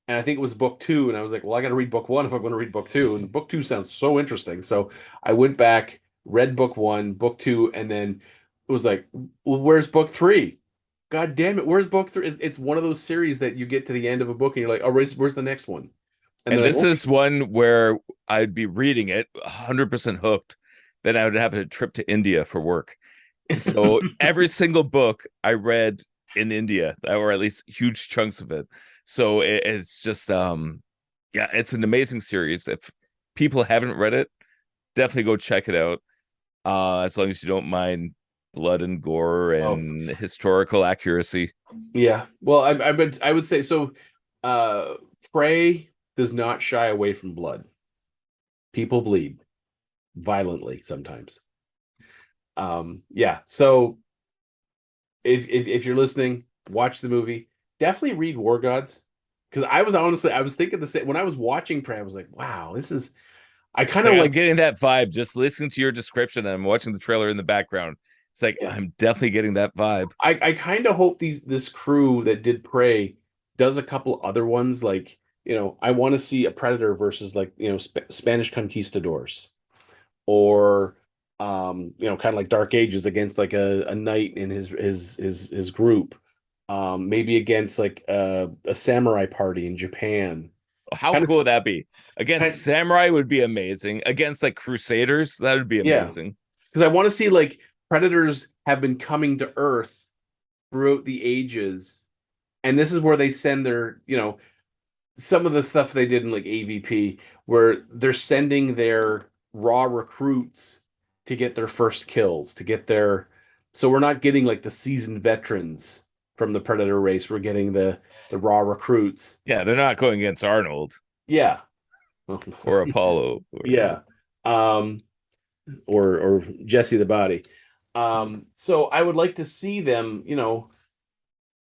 and I think it was book two, and I was like, well, I got to read book one if I'm going to read book two, and book two sounds so interesting. So I went back, read book one, book two, and then it was like, well, where's book three? God damn it, where's book three? It's one of those series that you get to the end of a book and you're like, oh, where's the next one? And And they're like, this oh, is one where I'd be reading it 100% hooked. Then I would have a trip to India for work. So every single book I read in India, or at least huge chunks of it. So it's just yeah, it's an amazing series. If people haven't read it, definitely go check it out. As long as you don't mind blood and gore oh, and historical accuracy. yeah. Well, I would say so. Uh, Prey does not shy away from blood. People bleed violently sometimes. Yeah. So if you're listening, watch the movie. Definitely read War Gods, because I was thinking the same when I was watching Prey. I was like, wow, this is. I It's kind like of I'm like. getting that vibe just listening to your description and I'm watching the trailer in the background. It's like Yeah. I'm definitely getting that vibe. I kind of hope this crew that did Prey does a couple other ones. Like, I want to see a Predator versus, like, Spanish conquistadors, or kind of like Dark Ages against like a knight in his group, maybe against like a samurai party in Japan. How Kind of cool would that be? Against kind Samurai would be amazing. Against like Crusaders, that would be Yeah, amazing. because I want to see, like, predators have been coming to Earth throughout the ages, and this is where they send their, some of the stuff they did in like AVP, where they're sending their raw recruits to get their first kills, to get their. So we're not getting like the seasoned veterans from the Predator race. We're getting the raw recruits. Yeah, they're not going against Arnold Yeah. or Apollo or Yeah. Um, or Jesse the Body. So I would like to see them,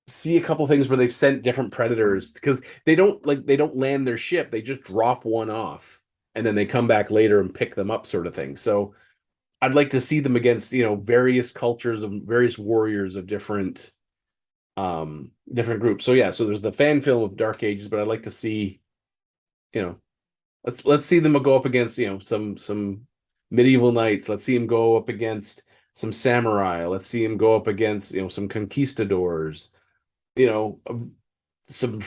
see a couple things where they've sent different predators, because they don't land their ship, they just drop one off and then they come back later and pick them up, sort of thing. So I'd like to see them against, various cultures of various warriors of different groups. So yeah, so there's the fan film of Dark Ages, but I'd like to see, you know let's see them go up against, some medieval knights. Let's see them go up against some samurai. Let's see them go up against, some conquistadors, you know some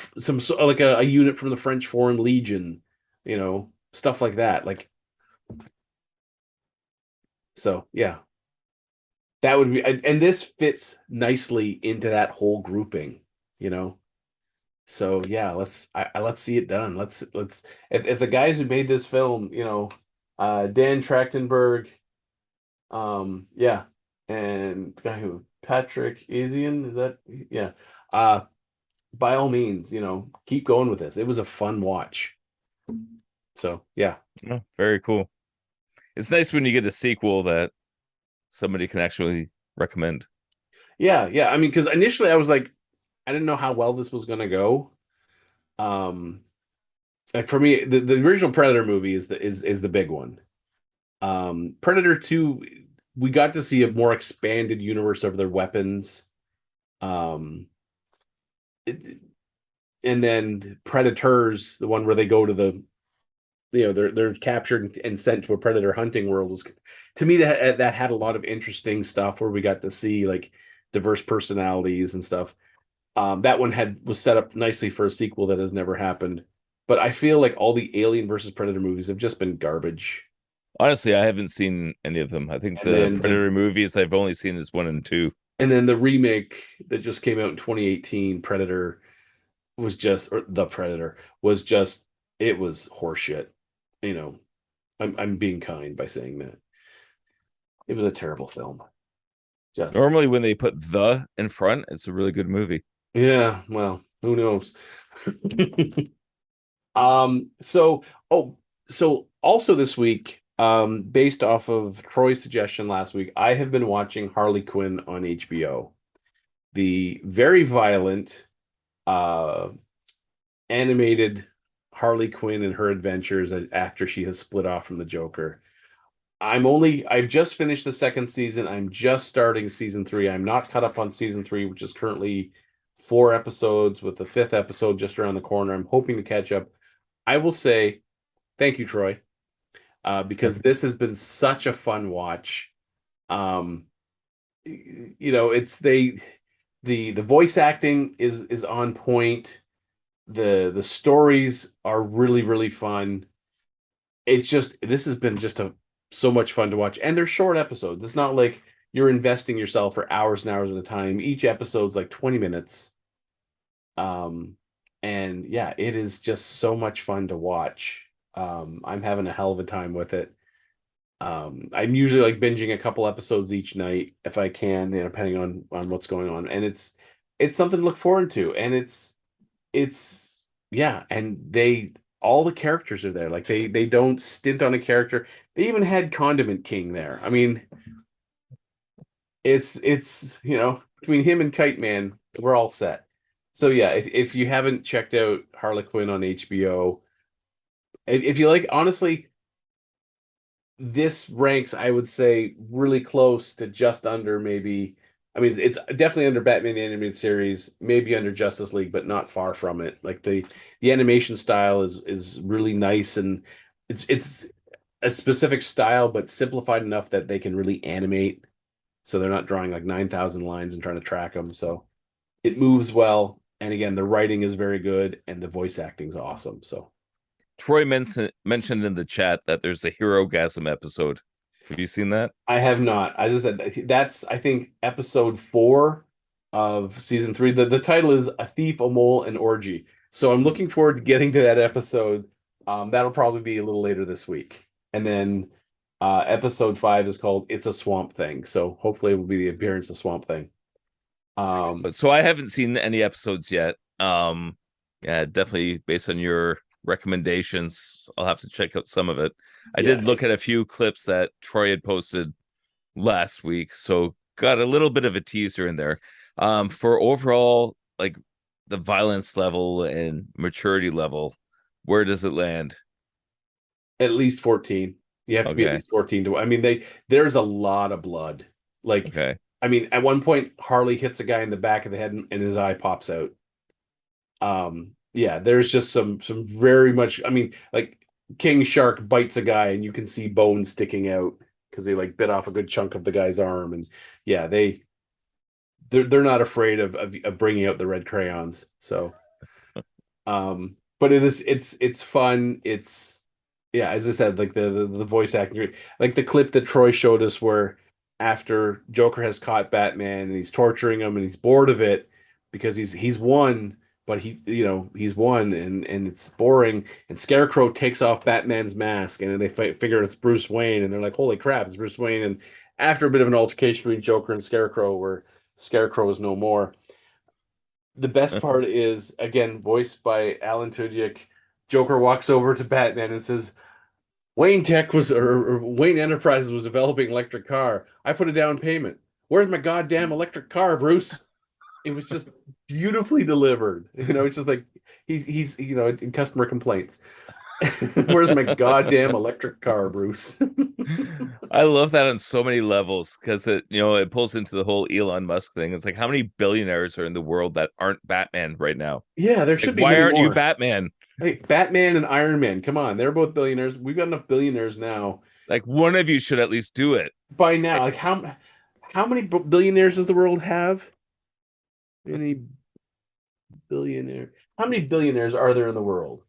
like a unit from the French Foreign Legion, stuff like that. Like, so yeah, that would be, and this fits nicely into that whole grouping, you know. So yeah, let's see it done. Let's if the guys who made this film, Dan Trachtenberg, yeah, and the guy who Patrick Isian, is that, yeah, uh, by all means, keep going with this. It was a fun watch. So yeah, oh, very cool. It's nice when you get a sequel that somebody can actually recommend. yeah. I mean, because initially I was like, I didn't know how well this was gonna go. Um, like for me, the original Predator movie is the big one. Predator 2, we got to see a more expanded universe of their weapons. Um, it- and then Predators, the one where they go to they're captured and sent to a predator hunting world, was, to me, that had a lot of interesting stuff where we got to see like diverse personalities and stuff. That one was set up nicely for a sequel that has never happened. But I feel like all the Alien versus Predator movies have just been garbage. Honestly, I haven't seen any of them. I think And the then the Predator movies I've only seen is one and two. and then the remake that just came out in 2018, Predator, or The Predator, was just, it was horseshit. You know, I'm being kind by saying that. It was a terrible film. Just, Normally, when they put the in front, it's a really good movie. yeah, well, who knows? So, oh, So also this week, based off of Troy's suggestion last week, I have been watching Harley Quinn on HBO. The very violent, uh, animated Harley Quinn and her adventures after she has split off from the Joker. I've just finished the second season. I'm just starting season three. I'm not caught up on season three, which is currently 4 episodes with the fifth episode just around the corner. I'm hoping to catch up. I will say thank you, Troy, because this has been such a fun watch. Um, it's the voice acting is on point. The stories are really, really fun. It's just this has been just a so much fun to watch, and they're short episodes. It's not like you're investing yourself for hours and hours at a time. Each episode's like 20 minutes. Um, and yeah, it is just so much fun to watch. I'm having a hell of a time with it. I'm usually like binging a couple episodes each night if I can, depending on what's going on. And it's something to look forward to. And it's yeah, and they all the characters are there. Like they don't stint on a character. They even had Condiment King there. I mean, it's between him and Kite Man, we're all set. So yeah, if you haven't checked out Harley Quinn on HBO, if you like, honestly, this ranks, I would say, really close to just under maybe. I mean, it's definitely under Batman the Animated Series, maybe under Justice League, but not far from it. Like the animation style is really nice, and it's a specific style, but simplified enough that they can really animate. So they're not drawing like 9,000 lines and trying to track them. So it moves well, and again, the writing is very good, and the voice acting is awesome. So Troy mentioned in the chat that there's a Hero Gasm episode. Have you seen that? I have not. I just said that's I think episode 4 of season 3. The title is A Thief, a Mole, an Orgy. So I'm looking forward to getting to that episode. That'll probably be a little later this week. And then episode 5 is called It's a Swamp Thing. So hopefully it will be the appearance of Swamp Thing. So I haven't seen any episodes yet. Yeah, definitely based on your recommendations, I'll have to check out some of it. I Yeah, did look at a few clips that Troy had posted last week, so got a little bit of a teaser in there. For overall, like the violence level and maturity level, where does it land? at least 14. You have to be at Okay, least 14 to I mean there's a lot of blood. Like okay. I mean at one point Harley hits a guy in the back of the head and his eye pops out. Yeah, there's just some very much I mean like King Shark bites a guy and you can see bones sticking out because they like bit off a good chunk of the guy's arm. And yeah, they're not afraid of bringing out the red crayons. So but it's fun. It's yeah, as I said, like the voice acting, like the clip that Troy showed us where after Joker has caught Batman and he's torturing him and he's bored of it because he's won, but he's won and it's boring. And Scarecrow takes off Batman's mask and then they figure it's Bruce Wayne and they're like, holy crap, it's Bruce Wayne. And after a bit of an altercation between Joker and Scarecrow, where Scarecrow is no more, the best part is again voiced by Alan Tudyk. Joker walks over to Batman and says, "Wayne Tech was or Wayne Enterprises was developing an electric car. I put a down payment. Where's my goddamn electric car, Bruce?" It was just beautifully delivered. It's just like he's in customer complaints. Where's my goddamn electric car, Bruce? I love that on so many levels because it pulls into the whole Elon Musk thing. It's like how many billionaires are in the world that aren't Batman right now? Yeah, there Like, should be why many aren't you more. Batman? Hey, Batman and Iron Man, come on, they're both billionaires. We've got enough billionaires now. Like one of you should at least do it. By now, Like, like how many billionaires does the world have? Any billionaire? How many billionaires are there in the world?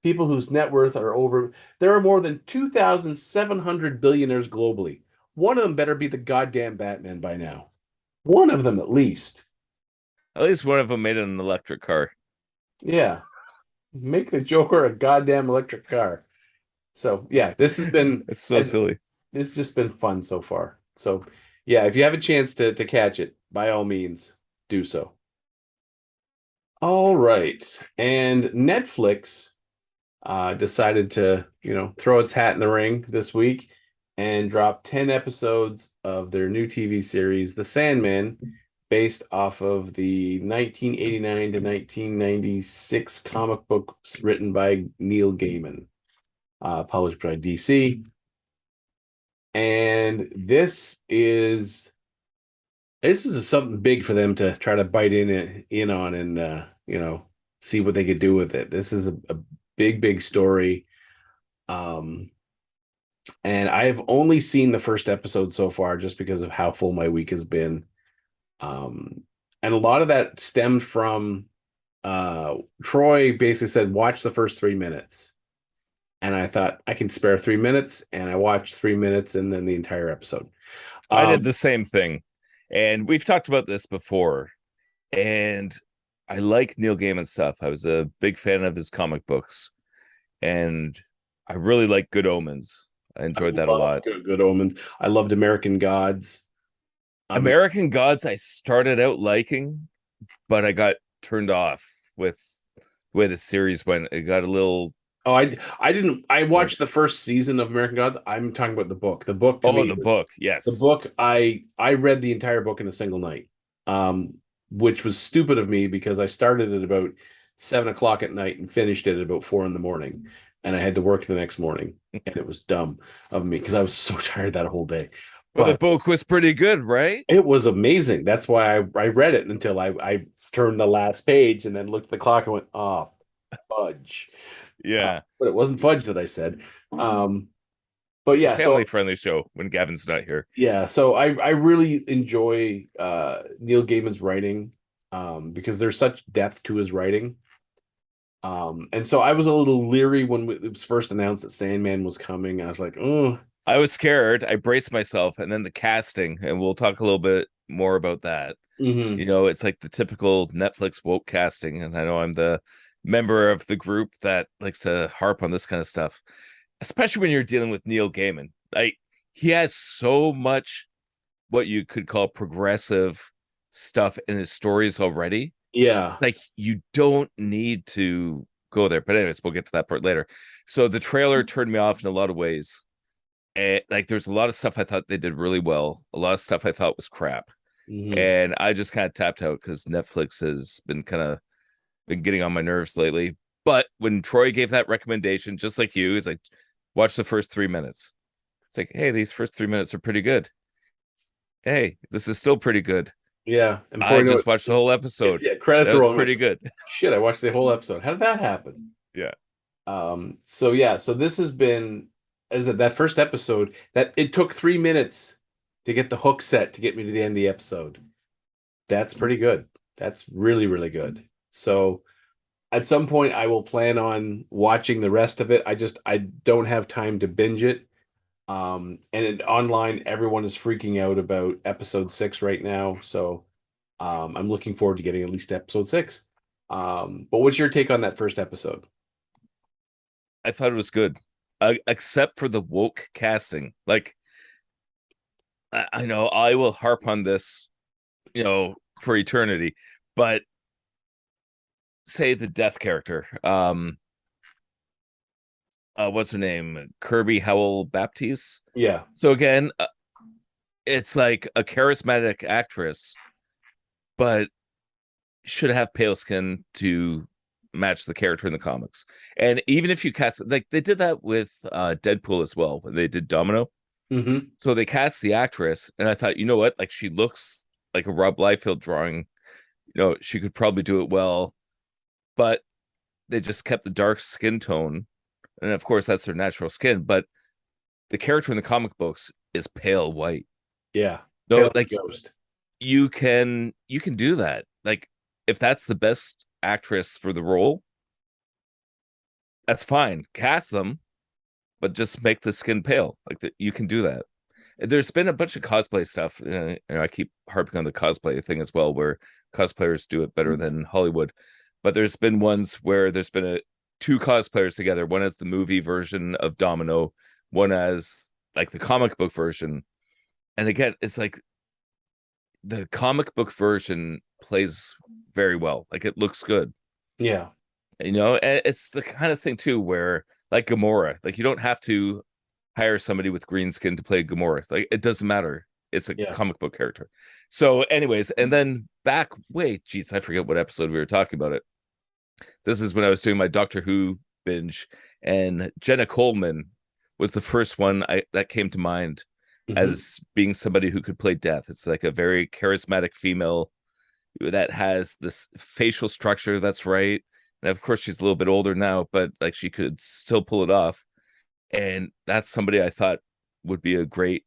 People whose net worth are over. There are more than 2,700 billionaires globally. One of them better be the goddamn Batman by now. One of them at least. at least one of them made an electric car. Yeah. Make the Joker a goddamn electric car. So yeah, this has been It's so as silly. it's just been fun so far. So yeah, if you have a chance to catch it, by all means, do so. All right. And Netflix decided to, throw its hat in the ring this week and drop 10 episodes of their new TV series, The Sandman, based off of the 1989 to 1996 comic books written by Neil Gaiman, published by DC. And this is something big for them to try to bite in on and see what they could do with it. This is a big, big story. Um, and I've only seen the first episode so far just because of how full my week has been. Um, and a lot of that stemmed from Troy basically said, watch the first 3 minutes. And I thought I can spare 3 minutes, and I watched 3 minutes and then the entire episode. I did Um, the same thing. And we've talked about this before. And I like Neil Gaiman stuff. I was a big fan of his comic books. And I really like Good Omens. I I enjoyed that a love lot. Good Omens. I loved American Gods. Um, American Gods, I started out liking, but I got turned off with the way the series went. It got a little. Oh, I didn't. I watched the first season of American Gods. I'm talking about the book. The book to Oh, me the was book. the Yes. book. I read the entire book in a single night, which was stupid of me because I started at about 7 o'clock at night and finished it at about 4 in the morning, and I had to work the next morning, and it was dumb of me because I was so tired that whole day. Well, the But book was pretty good, right? it was amazing. That's why I read it until I turned the last page and then looked at the clock and went, oh, fudge. Yeah. But it wasn't fudge that I said. Um, but It's a yeah, family friendly show when Gavin's not here. so I really enjoy Neil Gaiman's writing because there's such depth to his writing. And so I was a little leery when it was first announced that Sandman was coming. I was like, oh, I was scared. I braced myself, and then the casting, and we'll talk a little bit more about that. mm-hmm. It's like the typical Netflix woke casting, and I know I'm the member of the group that likes to harp on this kind of stuff, especially when you're dealing with Neil Gaiman. Like he has so much what you could call progressive stuff in his stories already. Yeah, It's like you don't need to go there. But anyways, we'll get to that part later. So the trailer turned me off in a lot of ways. And like there's a lot of stuff I thought they did really well. A lot of stuff I thought was crap. mm-hmm. And I just kind of tapped out because Netflix has been getting on my nerves lately. But when Troy gave that recommendation, just like you, he's like, watch the first 3 minutes. It's like, hey, these first 3 minutes are pretty good. Hey, this is still pretty good. Yeah. And before I you know just watched the whole episode. credits That are was rolling. pretty good. Shit, I watched the whole episode. How did that happen? Yeah. So yeah, so this has been as that first episode that it took 3 minutes to get the hook set to get me to the end of the episode. That's pretty good. That's really, really good. So at some point I will plan on watching the rest of it. I don't have time to binge it. Online everyone is freaking out about episode 6 right now. So I'm looking forward to getting at least episode 6. But what's your take on that first episode? I thought it was good, except for the woke casting. Like, I know I will harp on this, for eternity, but say the death character, what's her name? Kirby Howell Baptiste. Yeah. So again, it's like a charismatic actress, but should have pale skin to match the character in the comics. And even if you cast like they did that with Deadpool as well when they did Domino. Mm-hmm. So they cast the actress, and I thought, you know what? Like she looks like a Rob Liefeld drawing. She could probably do it well, but they just kept the dark skin tone, and of course that's their natural skin. But the character in the comic books is pale white. Yeah. No, Pale as like a Ghost. you can do that. Like if that's the best actress for the role, that's fine. Cast them, but just make the skin pale. Like you can do that. There's been a bunch of cosplay stuff. I keep harping on the cosplay thing as well, where cosplayers do it better than Hollywood. But there's been ones where there's been two cosplayers together. One as the movie version of Domino, one as like the comic book version. And again, it's like the comic book version plays very well. Like it looks good. Yeah. And it's the kind of thing too where like Gamora, like you don't have to hire somebody with green skin to play Gamora. Like it doesn't matter. It's a Yeah. comic book character. So, anyways, and then wait, geez, I forget what episode we were talking about it. This is when I was doing my Doctor Who binge, and Jenna Coleman was the first one that came to mind Hmm. as being somebody who could play Death. It's like a very charismatic female that has this facial structure that's right. And of course, she's a little bit older now, but like she could still pull it off. And that's somebody I thought would be a great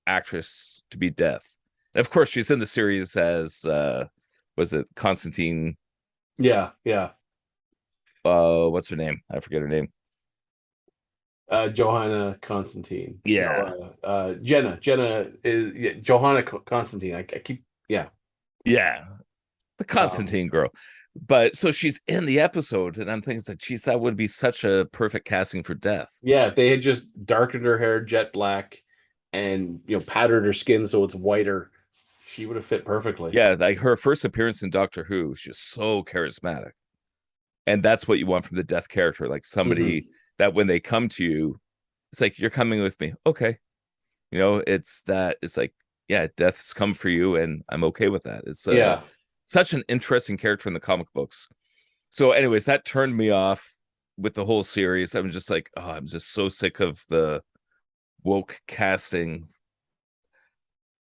actress to be Death. And of course, she's in the series as was it Constantine? Yeah, yeah. What's her name? I forget her name. Johanna Constantine. Yeah, No, Jenna is yeah, Johanna Constantine. I keep, yeah. yeah, the Um, Constantine girl. But so she's in the episode, and I'm thinking that geez, that would be such a perfect casting for Death. yeah, if they had just darkened her hair jet black and powdered her skin so it's whiter, she would have fit perfectly. Yeah, like her first appearance in Doctor Who, she was so charismatic. And that's what you want from the Death character, like somebody Hmm. that when they come to you, it's like you're coming with me. Okay. It's like, yeah, Death's come for you, and I'm okay with that. It's Yeah. such an interesting character in the comic books. So, anyways, that turned me off with the whole series. I'm just like, oh, I'm just so sick of the woke casting.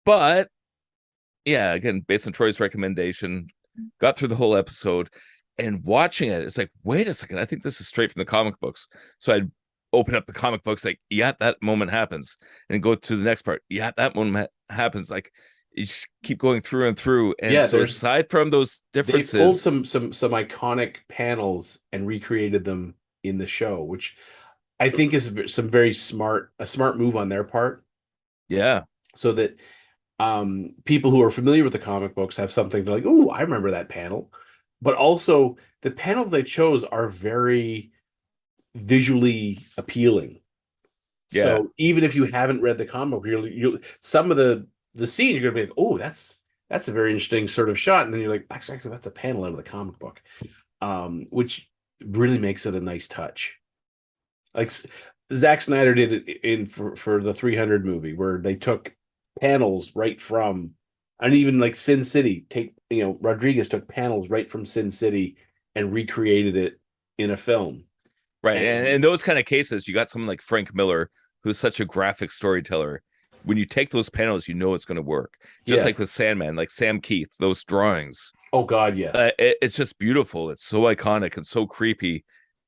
But yeah, again, based on Troy's recommendation, got through the whole episode and watching it, it's like, wait a second, I think this is straight from the comic books. So I'd open up the comic books, like, yeah, that moment happens, and go to the next part. Yeah, that moment happens. Like, you just keep going through and through. And Yeah, so, there's aside from those they pulled differences, some iconic panels and recreated them in the show, which I think is some very smart move on their part, yeah, so that people who are familiar with the comic books have something to like, oh, I remember that panel. But also the panels they chose are very visually appealing. yeah, So even if you haven't read the comic book, you some of the scenes you're gonna be like, oh, that's a very interesting sort of shot, and then you're like, actually that's a panel out of the comic book, which really makes it a nice touch. Like Zack Snyder did it in for the 300 movie, where they took panels right from, and even like Sin City, Rodriguez took panels right from Sin City and recreated it in a film. right. And And in those kind of cases, you got someone like Frank Miller, who's such a graphic storyteller. When you take those panels, you know it's going to work. Just yeah, like with Sandman, like Sam Keith, those drawings oh God, yes. it's just beautiful. It's so iconic and so creepy,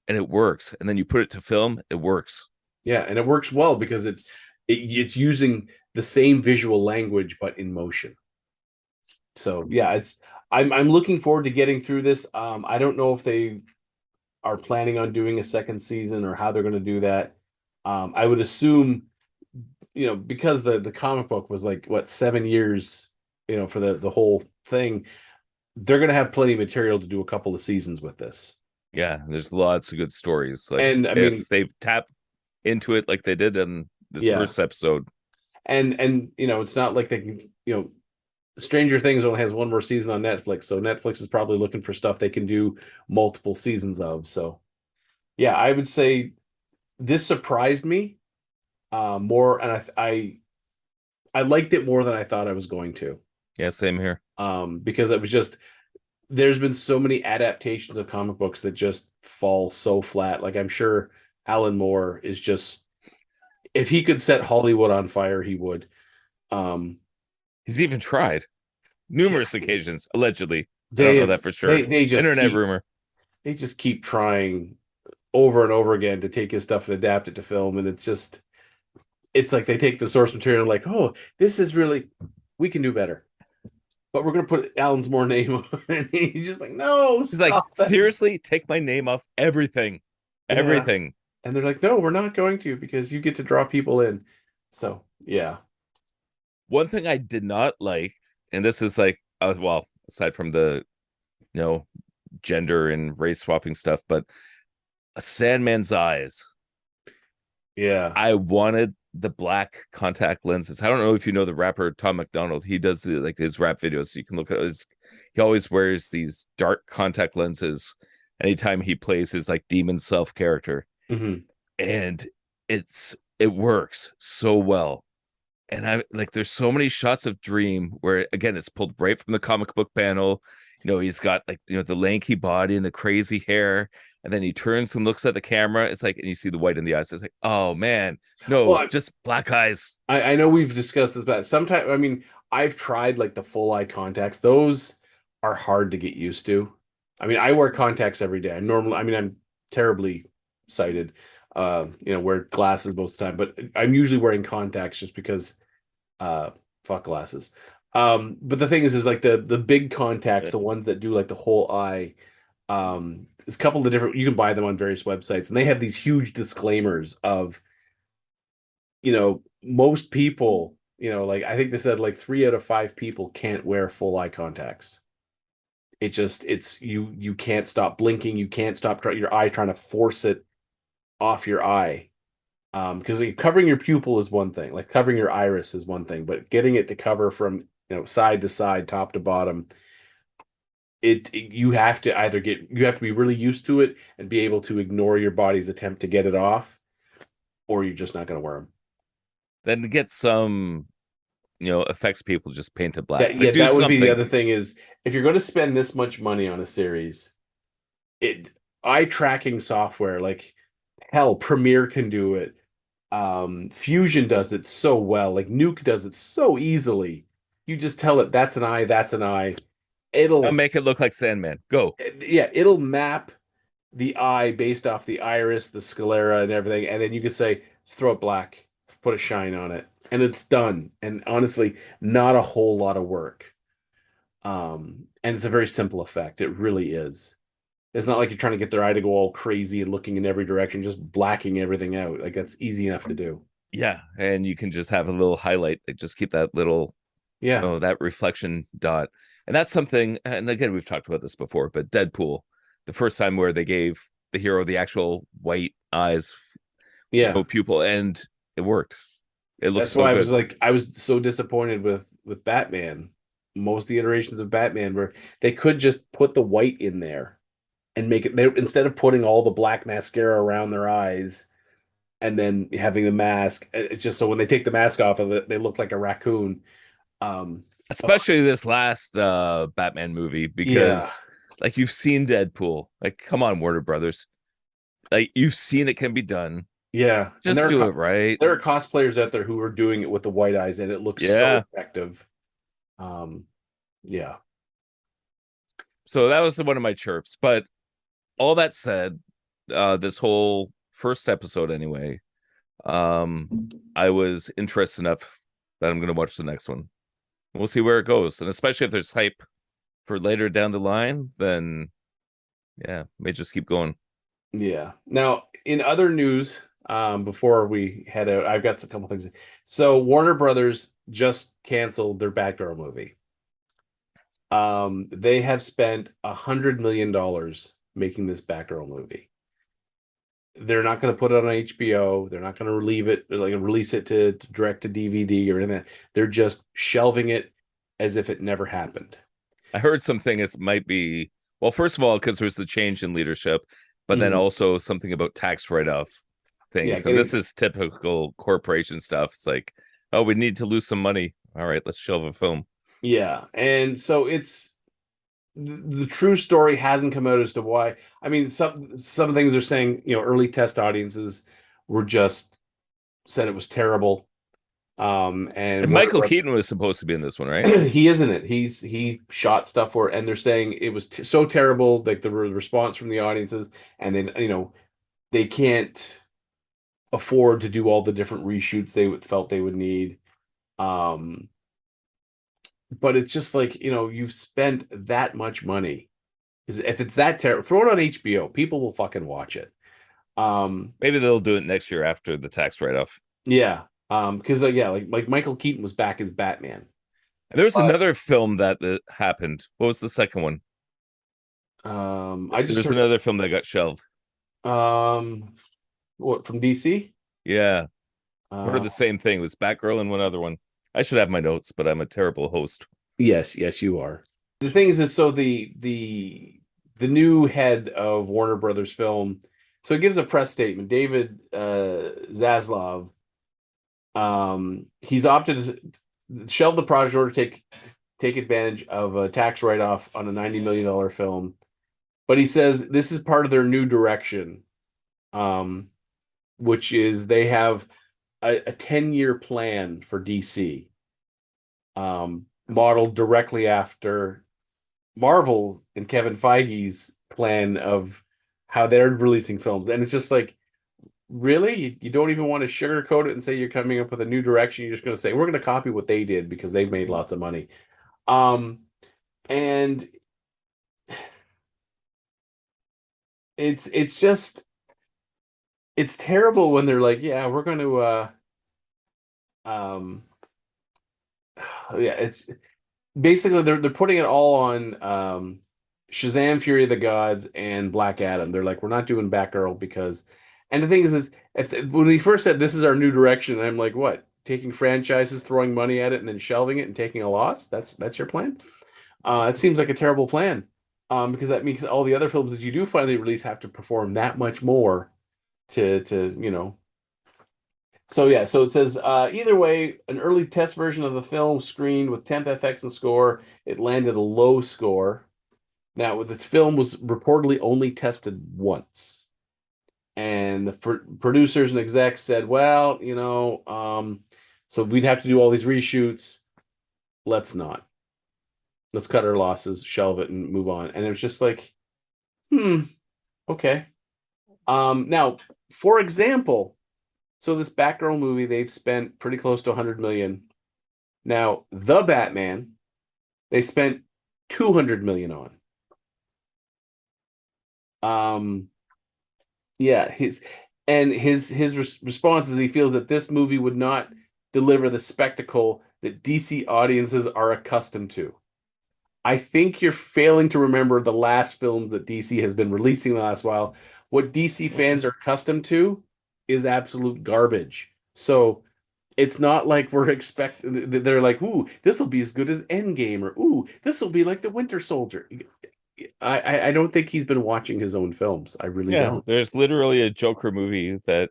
and it works. And then you put it to film, it works. Yeah, and it works well because it's using the same visual language but in motion. So yeah, I'm looking forward to getting through this. I don't know if they are planning on doing a second season or how they're going to do that. I would assume, because the comic book was like what 7 years, for the whole thing, they're going to have plenty of material to do a couple of seasons with this. Yeah, there's lots of good stories. Like And I mean, if they tap into it like they did in this yeah, first episode. and it's not like they can, Stranger Things only has one more season on Netflix, so Netflix is probably looking for stuff they can do multiple seasons of. So yeah, I would say this surprised me more, and I liked it more than I thought I was going to. Yeah, same here. Because it was just there's been so many adaptations of comic books that just fall so flat. Like I'm sure Alan Moore is just if he could set Hollywood on fire, he would. Um, He's even tried yeah, numerous occasions, allegedly. I don't they know have that for sure. Internet rumor. they just keep trying over and over again to take his stuff and adapt it to film, and it's like they take the source material like, oh, this is really we can do better, but we're gonna put Alan's Moore name on it. And he's just like, no, He's like, stop it. seriously, take my name off everything. Yeah. Everything. And they're like, no, we're not going to because you get to draw people in. So yeah. One thing I did not like, and this is like well, aside from the you know gender and race swapping stuff, but a Sandman's eyes. Yeah. I wanted the black contact lenses. I don't know if you know the rapper Tom McDonald. He does like his rap videos. So you can look at his. He always wears these dark contact lenses anytime he plays his like demon self character, Hmm. and it works so well. And I like there's so many shots of Dream where again it's pulled right from the comic book panel. He's got like the lanky body and the crazy hair, and then he turns and looks at the camera. It's like, and you see the white in the eyes. It's like, oh man, no, Well, just black eyes. I know we've discussed this, but sometimes, I mean, I've tried like the full eye contacts. Those are hard to get used to. I mean, I wear contacts every day. I mean, I'm terribly sighted. Wear glasses most of the time, but I'm usually wearing contacts just because, uh, fuck glasses. But the thing is like the big contacts, the ones that do like the whole eye. There's a couple of different. You can buy them on various websites, and they have these huge disclaimers of most people, like I think they said like 3 out of 5 people can't wear full eye contacts. You can't stop blinking, you can't stop your eye trying to force it off your eye. Because like, covering your pupil is one thing, like covering your iris is one thing, but getting it to cover from side to side, top to bottom, you have to you have to be really used to it and be able to ignore your body's attempt to get it off, or you're just not going to wear them. Then to get some, affects people just paint it black. Yeah, Like do that would be the something. other thing is if you're going to spend this much money on a series, it eye tracking software like hell, Premiere can do it. Fusion does it so well. Like Nuke does it so easily. You just tell it that's an eye, that's an eye. I'll It'll make it look like Sandman. Go. yeah, it'll map the eye based off the iris, the sclera, and everything, and then you can say throw it black, put a shine on it, and it's done. And honestly, not a whole lot of work. And it's a very simple effect. It really is. It's not like you're trying to get their eye to go all crazy and looking in every direction, just blacking everything out. Like that's easy enough to do. Yeah, and you can just have a little highlight. Like, just keep that little, Yeah. that reflection dot. And that's something. And again, we've talked about this before, but Deadpool, the first time where they gave the hero the actual white eyes, Yeah. no pupil, and it worked. It looks That's so why good. I was so disappointed with Batman. Most of the iterations of Batman where they could just put the white in there and make it they instead of putting all the black mascara around their eyes and then having the mask, it's just so when they take the mask off of it, they look like a raccoon. Um, oh, Especially this last Batman movie, yeah, because like you've seen Deadpool. Like, come on, Warner Brothers. Like you've seen it can be done. yeah, and Just do it right. there are cosplayers out there who are doing it with the white eyes, and it looks so Yeah. effective. Um, yeah, So that was one of my chirps. But all that said, this whole first episode anyway, I was interested enough that I'm gonna watch the next one. We'll see where it goes. And especially if there's hype for later down the line, then yeah, may just keep going. yeah. Now, in other news, before we head out, I've got a couple things. So Warner Brothers just canceled their Batgirl movie. They have spent $100 million making this Batgirl movie. They're not going to put it on HBO. They're not going to release it to direct to DVD or anything. They're just shelving it as if it never happened. I heard something it might be, well, first of all, because there's the change in leadership, but then Mhm. also something about tax write-off Yeah, things. And this is typical corporation stuff. It's like, oh, we need to lose some money. All right, let's shelve a film. yeah, and so it's the true story hasn't come out as to why. I mean, some things are saying, early test audiences were just said it was terrible. And And Warner Michael Bros. Keaton was supposed to be in this one, right? He isn't it. He shot stuff for it, and they're saying it was so terrible, like the response from the audiences, and then they can't afford to do all the different reshoots felt they would need. Um, but it's just like you've spent that much money. If it's that terrible, throw it on HBO. People will fucking watch it. Um, Maybe they'll do it next year after the tax write-off. yeah. Because yeah, like Michael Keaton was back as Batman. And there was But another film that happened. What was the second one? I There just was heard another film that got shelved. what from DC? Yeah, I heard Uh, the same thing. It was Batgirl and one other one. I should have my notes, but I'm a terrible host. yes, yes, you are. The thing is so the the new head of Warner Brothers Film. So he gives a press statement. David Zaslav, he's opted to shelve the project in order to take advantage of a tax write-off on a $90 million film. But he says this is part of their new direction, um, which is they have a 10-year plan for DC, modeled directly after Marvel and Kevin Feige's plan of how they're releasing films. And it's just like, really? You don't even want to sugarcoat it and say you're coming up with a new direction. You're just going to say, we're going to copy what they did because they've made lots of money. Um, and it's just it's terrible when they're like, yeah, we're going to um yeah, it's basically they're putting it all on Shazam, Fury of the Gods, and Black Adam. They're like, we're not doing Batgirl because, and the thing is when he first said this is our new direction, I'm like, what? Taking franchises, throwing money at it, and then shelving it and taking a loss? That's your plan? It seems like a terrible plan. Because that means all the other films that you do finally release have to perform that much more to so yeah, so it says either way, an early test version of the film screened with temp FX and score, it landed a low score. Now, the film was reportedly only tested once, and the producers and execs said, "Well, so we'd have to do all these reshoots. Let's not. Let's cut our losses, shelve it, and move on." And it was just like, okay. Now, for example. So this Batgirl movie, they've spent pretty close to 100 million. Now, the Batman, they spent 200 million on. Um, yeah, his response is he feels that this movie would not deliver the spectacle that DC audiences are accustomed to. I think you're failing to remember the last films that DC has been releasing the last while. What DC fans are accustomed to is absolute garbage. So it's not like we're expecting, they're like, ooh, this will be as good as Endgame, or ooh, this will be like the Winter Soldier. I don't think he's been watching his own films. I really Yeah, don't. there's literally a Joker movie that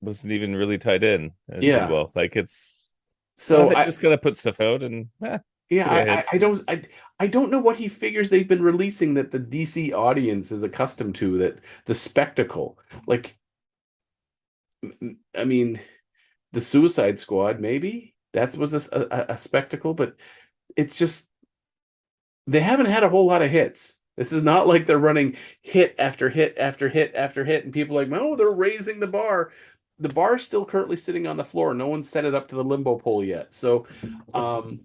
wasn't even really tied in and did Yeah. well. Like it's So they just kind of put stuff out and yeah, see what hits. I don't know what he figures they've been releasing that the DC audience is accustomed to, that the spectacle. Like, I mean, the Suicide Squad, maybe that was a spectacle, but it's just they haven't had a whole lot of hits. This is not like they're running hit after hit after hit after hit, and people are like, oh, they're raising the bar. The bar is still currently sitting on the floor. No one's set it up to the limbo pole yet. So, um,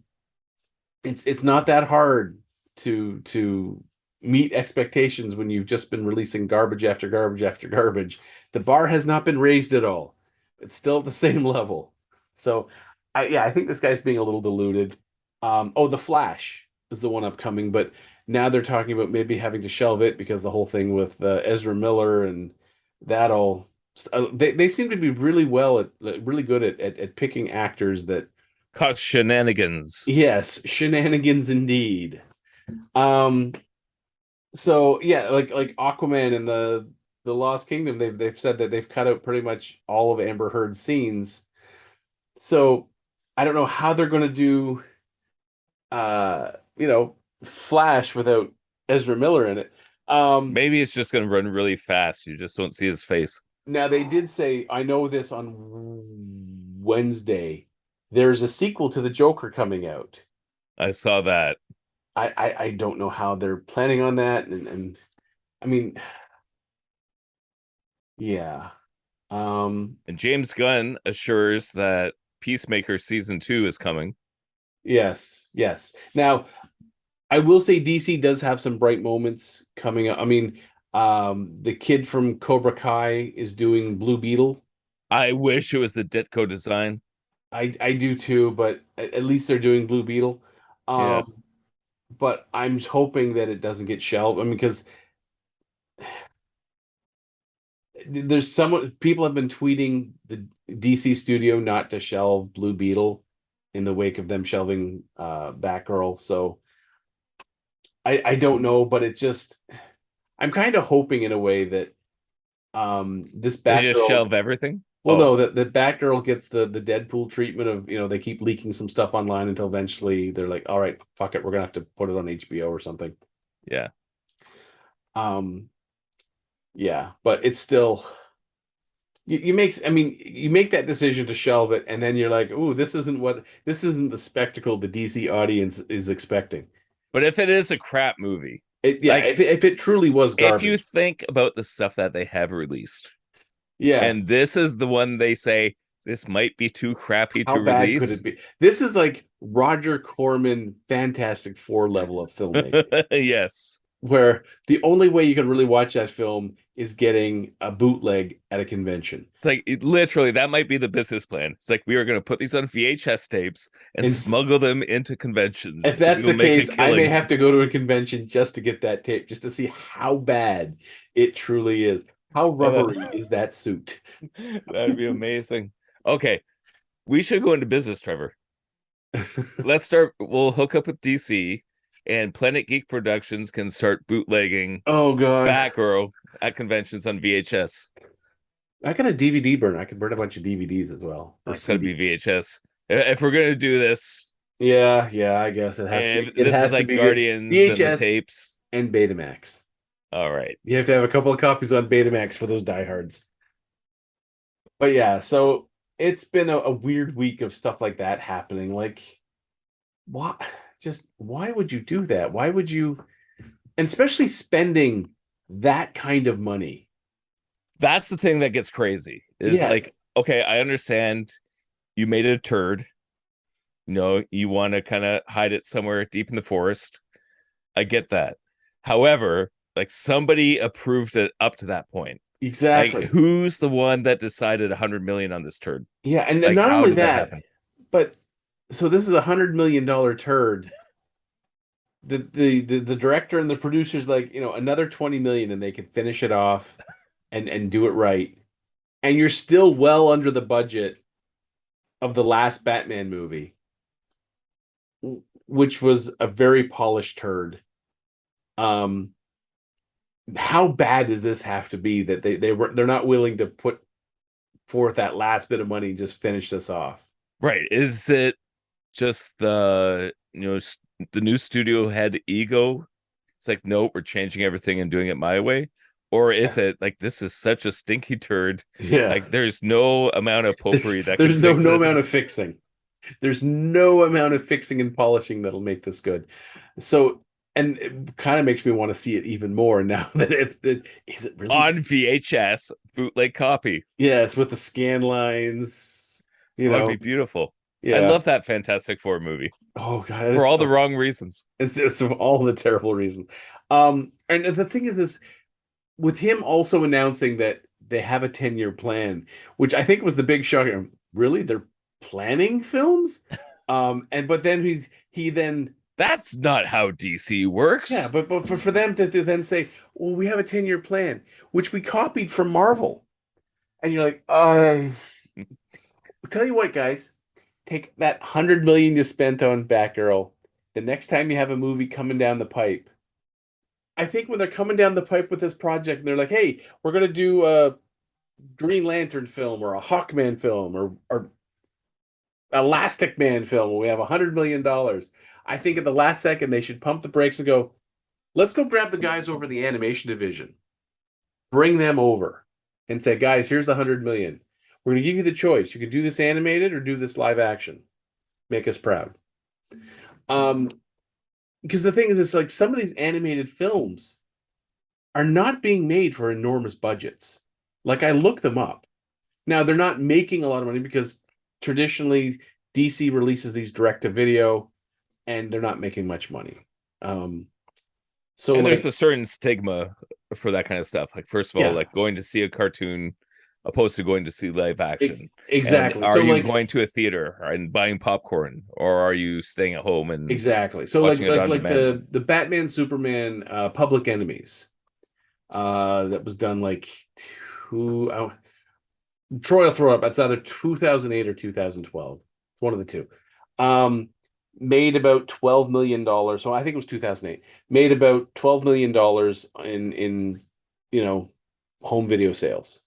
it's not that hard to meet expectations when you've just been releasing garbage after garbage after garbage. The bar has not been raised at all. It's still at the same level. So, I think this guy's being a little deluded. Oh, The Flash is the one upcoming, but now they're talking about maybe having to shelve it because the whole thing with Ezra Miller and that all. They seem to be really good at picking actors that. Cause shenanigans. Yes, shenanigans indeed. Um, so yeah, like Aquaman and the Lost Kingdom, they've said that they've cut out pretty much all of Amber Heard's scenes. So I don't know how they're going to do uh, you know, Flash without Ezra Miller in it. Maybe it's just gonna run really fast. You just don't see his face. Now they did say, I know this on Wednesday, there's a sequel to the Joker coming out. I saw that. I don't know how they're planning on that, and I mean, yeah. And James Gunn assures that Peacemaker season 2 is coming. Yes, yes. Now, I will say DC does have some bright moments coming up. I mean, the kid from Cobra Kai is doing Blue Beetle. I wish it was the Ditko design. I do too, but at least they're doing Blue Beetle. Yeah. Um, but I'm hoping that it doesn't get shelved. I mean, because there's someone people have been tweeting the DC studio not to shelve Blue Beetle in the wake of them shelving Batgirl. So I don't know, but it just I'm kind of hoping in a way that this They just Batgirl shelve everything. well Oh, no that Batgirl gets the Deadpool treatment of they keep leaking some stuff online until eventually they're like, all right, fuck it, we're gonna have to put it on HBO or something. yeah. Um yeah, but it's still you make I mean you make that decision to shelve it and then you're like, "Ooh, this isn't the spectacle the DC audience is expecting." But if it is a crap movie, Yeah, like if it truly was if you garbage. think about the stuff that they have released, and Yes. this is the one they say this might be too crappy How to bad could it release. be? This is like Roger Corman Fantastic Four level of filmmaking, Yes. where the only way you can really watch that film is getting a bootleg at a convention. It's like literally that might be the business plan. It's like we are going to put these on VHS tapes and And smuggle them into conventions if and that's we'll the make a case, I may killing. have to go to a convention just to get that tape, just to see how bad it truly is. How Uh, rubbery is that suit? that'd be amazing. Okay, we should go into business, Trevor. Let's start. We'll hook up with DC and Planet Geek Productions can start bootlegging Oh God. Batgirl at conventions on VHS. I got a DVD burner. I could burn a bunch of DVDs as well, or Oh, it's got to be CDs. VHS. If we're going to do this, Yeah, yeah, I guess and it this is has to like be good. Guardians and the VHS tapes. and Betamax. All right. You have to have a couple of copies on Betamax for those diehards. But yeah, so it's been a weird week of stuff like that happening. Like, why why would you do that? Why would you and especially spending that kind of money? That's the thing that gets crazy is Yeah, like, okay, I understand you made it a turd. You want to kind of hide it somewhere deep in the forest. I get that. However, like somebody approved it up to that point. Like, exactly. who's the one that decided 100 million on this turd? Yeah, and Like, not how only did that that, happen? but so this is $100 million turd. The director and the producers like, another 20 million and they could finish it off and do it right. And you're still well under the budget of the last Batman movie, which was a very polished turd. Um, how bad does this have to be that they're not willing to put forth that last bit of money and just finish this off? Right. Is it just the new studio had ego? It's like, no, we're changing everything and doing it my way. Or is Yeah. it like this is such a stinky turd? Yeah. Like there's no amount of potpourri that can There's no fix no this. amount of fixing. There's no amount of fixing and polishing that'll make this good. So, and it kind of makes me want to see it even more now that is it really? On VHS bootleg copy. Yes, with the scan lines, you Oh, it'd know. be beautiful. I Yeah. love that Fantastic Four movie Oh God, for all the wrong reasons. it's for all the terrible reasons. And the thing is this, with him also announcing that they have a 10-year plan, which I think was the big shocker. Really? They're planning films? And but then he then That's not how DC yeah, works. but for them to then say, well, we have a 10-year plan, which we copied from Marvel. And you're like, tell you what, guys, take that 100 million you spent on Batgirl. The next time you have a movie coming down the pipe, I think when they're coming down the pipe with this project and they're like, hey, we're gonna do a Green Lantern film or a Hawkman film or Elastic Man film where we have $100 million. I think at the last second they should pump the brakes and go, let's go grab the guys over the animation division, bring them over, and say, guys, here's the 100 million. We're gonna give you the choice. You can do this animated or do this live action. Make us proud. Um, because the thing is, it's like some of these animated films are not being made for enormous budgets. Like I look them up. Now they're not making a lot of money because traditionally DC releases these direct to video and they're not making much money. Um, so And there's like a certain stigma for that kind of stuff. Like, first of all, yeah, like going to see a cartoon opposed to going to see live action. And exactly. are So you like going to a theater and buying popcorn, or are you staying at home and exactly. So watching it on like demand? the Batman Superman Public Enemies that was done like two Troy will throw up. That's either 2008 or 2012. It's one of the two. Um, made about $12 million. So I think it was 2008. Made about $12 million in you know home video sales.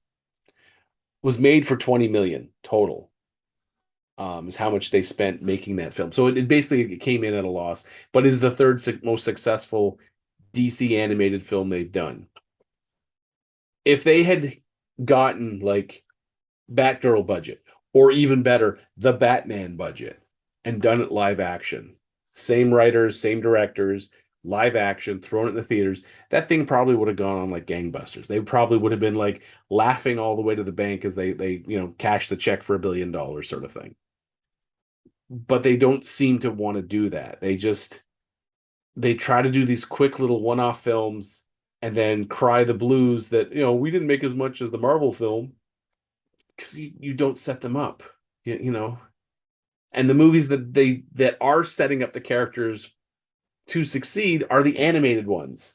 Was made for 20 million total. Is how much they spent making that film. So it basically came in at a loss, but is the third most successful DC animated film they've done. If they had gotten like Batgirl budget, or even better, the Batman budget, and done it live action. Same writers, same directors, live action, thrown it in the theaters. That thing probably would have gone on like gangbusters. They probably would have been like laughing all the way to the bank as they cash the check for $1 billion sort of thing. But they don't seem to want to do that. They try to do these quick little one-off films and then cry the blues that we didn't make as much as the Marvel film because you don't set them up, you know. And the movies that are setting up the characters to succeed are the animated ones.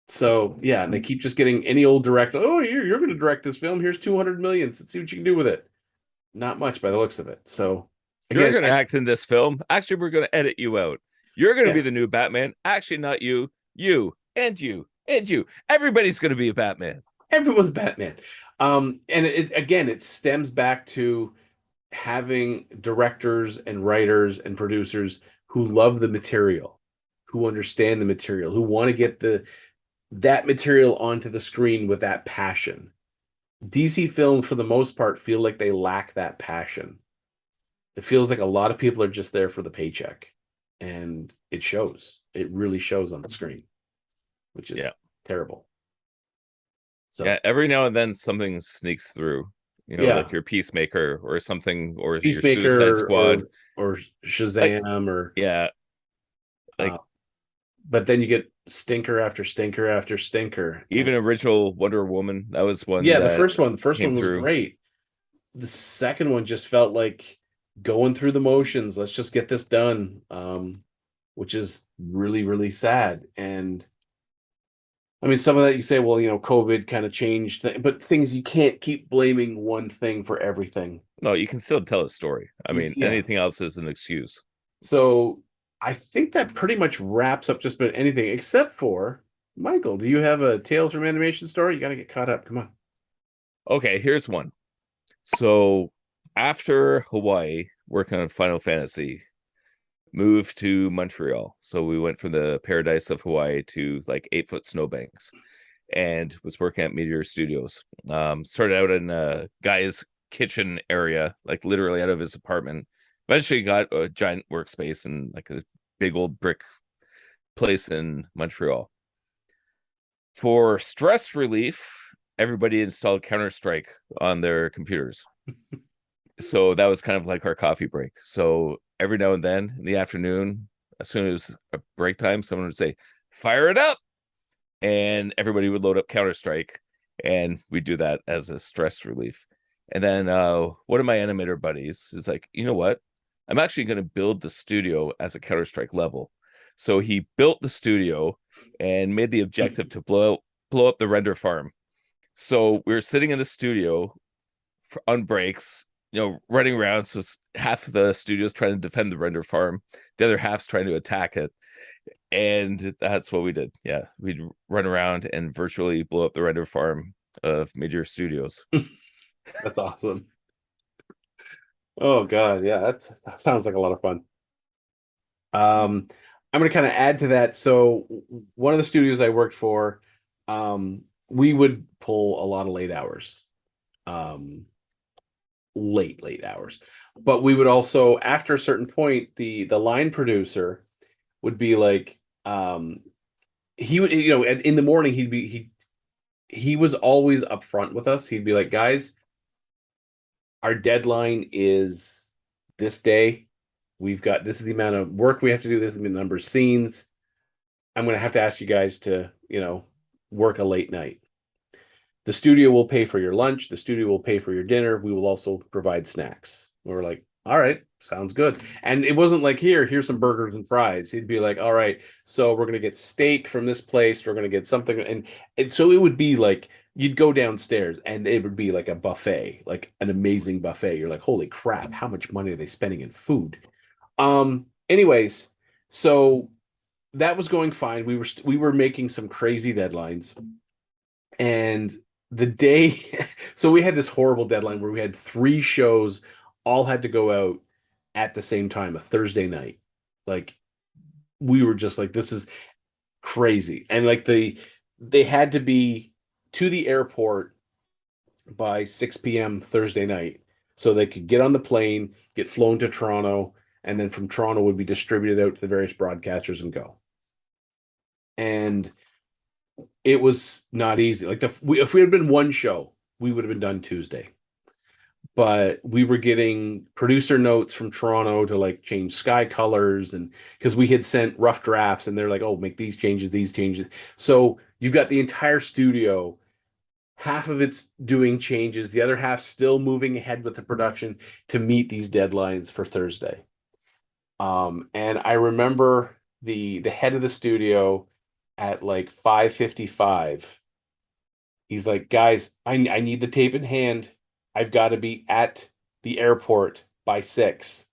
So yeah, and they keep just getting any old director. Oh, you're going to direct this film. Here's 200 million. Let's see what you can do with it. Not much by the looks of it. So You're again, going to act in this film. Actually, we're going to edit you out. You're going to yeah, be the new Batman. Actually, not you. You and you and you. Everybody's going to be a Batman. everyone's Batman. And it stems back to having directors and writers and producers who love the material, who understand the material, who want to get that material onto the screen with that passion. DC films, for the most part, feel like they lack that passion. It feels like a lot of people are just there for the paycheck, and it shows. It really shows on the screen, which Yeah. is terrible. Yeah. So, Every now and then something sneaks through, yeah, like your Peacemaker or something, or your Suicide Peacemaker Squad. or Like, Shazam or yeah. uh, Like, but then you get stinker after stinker after stinker. And even original Wonder Woman, that was one yeah, that the first came one was through. great. The second one just felt like going through the motions. Let's just get this done. Which is really, really sad. And I mean, some of that you say, well, COVID kind of changed but things you can't keep blaming one thing for everything. No, you can still tell a story. I mean, Yeah. anything else is an excuse. So I think that pretty much wraps up just about anything except for Michael. Do you have a Tales from Animation story? You got to get caught up. Come on. Okay, here's one. So after Hawaii, working on Final Fantasy, moved to Montreal. So we went from the paradise of Hawaii to like 8 foot snowbanks, and was working at Meteor Studios. Started out in a guy's kitchen area, like literally out of his apartment. Eventually got a giant workspace and like a big old brick place in Montreal. For stress relief, everybody installed Counter-Strike on their computers. So that was kind of like our coffee break. So every now and then in the afternoon, as soon as a break time, someone would say, "Fire it up," and everybody would load up Counter-Strike, and we do that as a stress relief. And then one of my animator buddies is like, you know what? I'm actually going to build the studio as a Counter-Strike level. So he built the studio and made the objective to blow up the render farm. So we were sitting in the studio on breaks, running around. So half of the studio's trying to defend the render farm, the other half's trying to attack it. And that's what we did. Yeah, we'd run around and virtually blow up the render farm of Meteor Studios. That's awesome. Oh God, yeah, that sounds like a lot of fun. Um, I'm going to kind of add to that. So one of the studios I worked for, we would pull a lot of late hours, um, late hours. But we would also, after a certain point, the line producer would be like, he would, in the morning he was always upfront with us. He'd be like, guys, our deadline is this day. This is the amount of work we have to do. This is the number of scenes. I'm going to have to ask you guys to, work a late night. The studio will pay for your lunch. The studio will pay for your dinner. We will also provide snacks. We were like, all right, sounds good. And it wasn't like, here's some burgers and fries. He'd be like, all right, so we're going to get steak from this place. We're going to get something. And so it would be like, you'd go downstairs and it would be like a buffet, like an amazing buffet. You're like, holy crap, how much money are they spending in food? Anyways, so that was going fine. We were making some crazy deadlines, and the day, so we had this horrible deadline where we had three shows all had to go out at the same time, a Thursday night. Like we were just like, this is crazy, and like they had to be to the airport by 6 p.m. Thursday night so they could get on the plane, get flown to Toronto, and then from Toronto would be distributed out to the various broadcasters and go. And it was not easy. Like if we had been one show, we would have been done Tuesday. But we were getting producer notes from Toronto to like change sky colors, and because we had sent rough drafts and they're like, oh, make these changes, these changes. So you've got the entire studio, half of it's doing changes, the other half still moving ahead with the production to meet these deadlines for Thursday. And I remember the head of the studio at like 5:55. He's like, guys, I need the tape in hand. I've got to be at the airport by 6.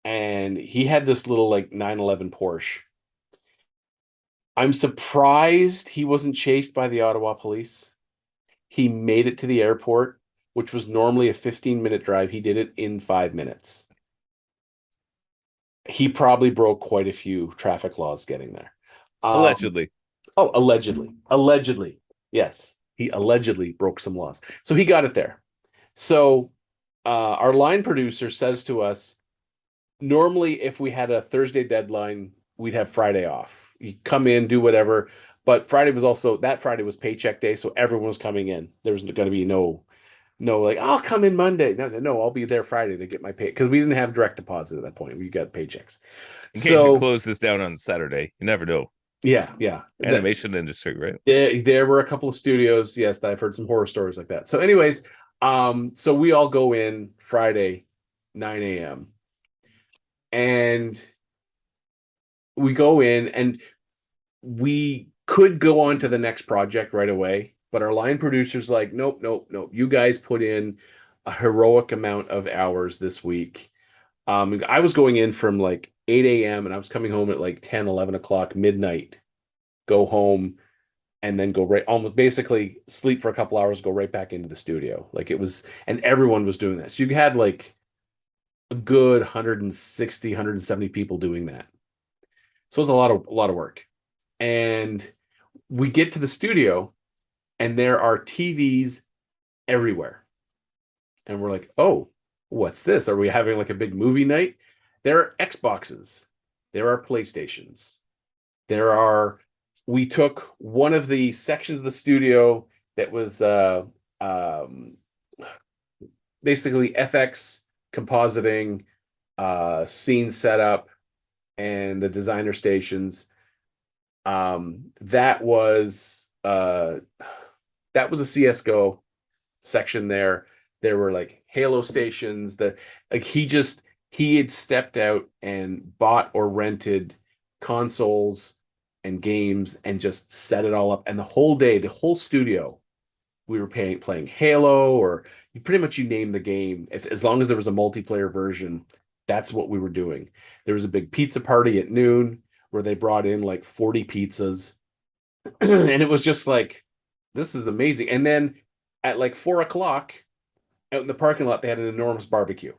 And he had this little like 911 Porsche. I'm surprised he wasn't chased by the Ottawa police. He made it to the airport, which was normally a 15-minute drive. He did it in 5 minutes. He probably broke quite a few traffic laws getting there. Um, Allegedly. oh, allegedly. Allegedly. Yes. He allegedly broke some laws. So he got it there. So our line producer says to us, normally if we had a Thursday deadline, we'd have Friday off. You come in, do whatever. But that Friday was paycheck day, so everyone was coming in. There was going to be no like, I'll come in Monday. No, I'll be there Friday to get my pay because we didn't have direct deposit at that point. We got paychecks. In case it So closes down on Saturday, you never know. yeah. Animation industry, right? There were a couple of studios, yes, that I've heard some horror stories like that. So, anyways, so we all go in Friday, 9 a.m. and we go in and we could go on to the next project right away, but our line producer's like, nope. You guys put in a heroic amount of hours this week. I was going in from like 8 a.m. and I was coming home at like 10, 11 o'clock, midnight, go home and then go right almost basically sleep for a couple hours, go right back into the studio. Like it was, and everyone was doing this. You had like a good 160, 170 people doing that. So it was a lot of work. And we get to the studio and there are TVs everywhere. And we're like, oh, what's this? Are we having like a big movie night? There are Xboxes, there are PlayStations, there are. We took one of the sections of the studio that was um, basically FX compositing, scene setup, and the designer stations. That was a CS:GO section there. There were like Halo stations that like he had stepped out and bought or rented consoles and games and just set it all up. And the whole day, the whole studio, we were playing Halo or you pretty much you name the game. If as long as there was a multiplayer version, that's what we were doing. There was a big pizza party at noon where they brought in like 40 pizzas. And it was just like, this is amazing. And then at like 4 o'clock out in the parking lot, they had an enormous barbecue.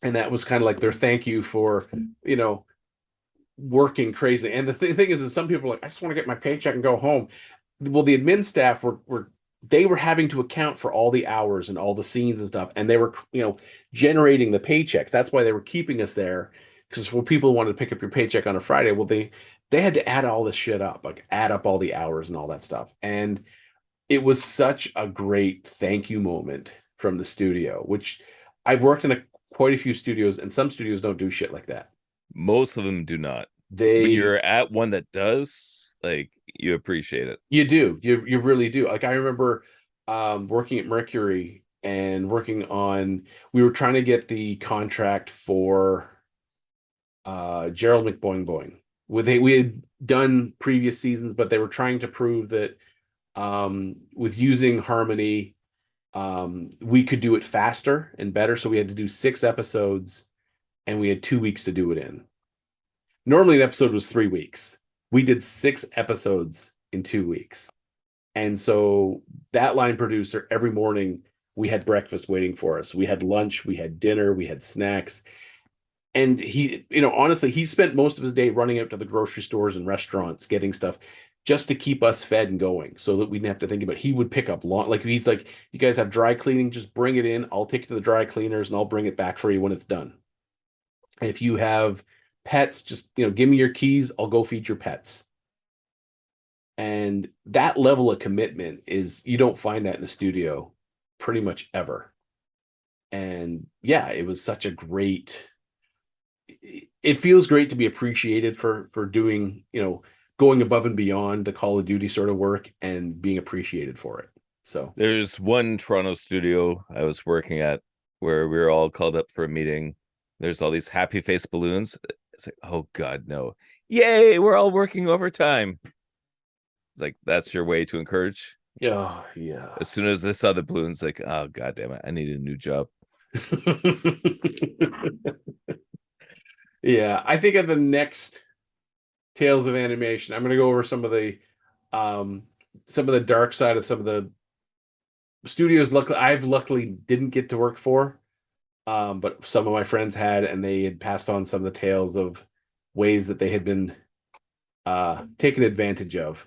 And that was kind of like their thank you for, you know, working crazy. And the thing is, some people are like, I just want to get my paycheck and go home. Well, the admin staff were they were having to account for all the hours and all the scenes and stuff, and they were generating the paychecks. That's why they were keeping us there because for people who wanted to pick up your paycheck on a Friday, well, they had to add all this shit up, like add up all the hours and all that stuff. And it was such a great thank you moment from the studio, which I've worked in quite a few studios, and some studios don't do shit like that. Most of them do not. When They you're at one that does, like you appreciate it. You do. You really do. Like I remember working at Mercury and working on we were trying to get the contract for Gerald McBoing Boing. We had done previous seasons, but they were trying to prove that with using Harmony, we could do it faster and better. So we had to do 6 episodes and we had 2 weeks to do it in. Normally, an episode was 3 weeks. We did 6 episodes in 2 weeks. And so that line producer, every morning, we had breakfast waiting for us. We had lunch, we had dinner, we had snacks. And he, honestly, he spent most of his day running out to the grocery stores and restaurants getting stuff just to keep us fed and going so that we didn't have to think about it. He would pick up long, like he's like, you guys have dry cleaning, just bring it in. I'll take it to the dry cleaners and I'll bring it back for you when it's done. If you have pets, just, give me your keys. I'll go feed your pets. And that level of commitment is, you don't find that in the studio pretty much ever. And yeah, it was such a great, it feels great to be appreciated for doing, going above and beyond the Call of Duty sort of work and being appreciated for it. So There's one Toronto studio I was working at where we were all called up for a meeting. There's all these happy face balloons. It's like, oh God, no. Yay, we're all working overtime. It's like, that's your way to encourage. yeah, yeah. As soon as I saw the balloons, like, oh God damn it, I need a new job. Yeah, I think at the next Tales of Animation, I'm going to go over some of the dark side of some of the studios. Luckily didn't get to work for, but some of my friends had, and they had passed on some of the tales of ways that they had been taken advantage of.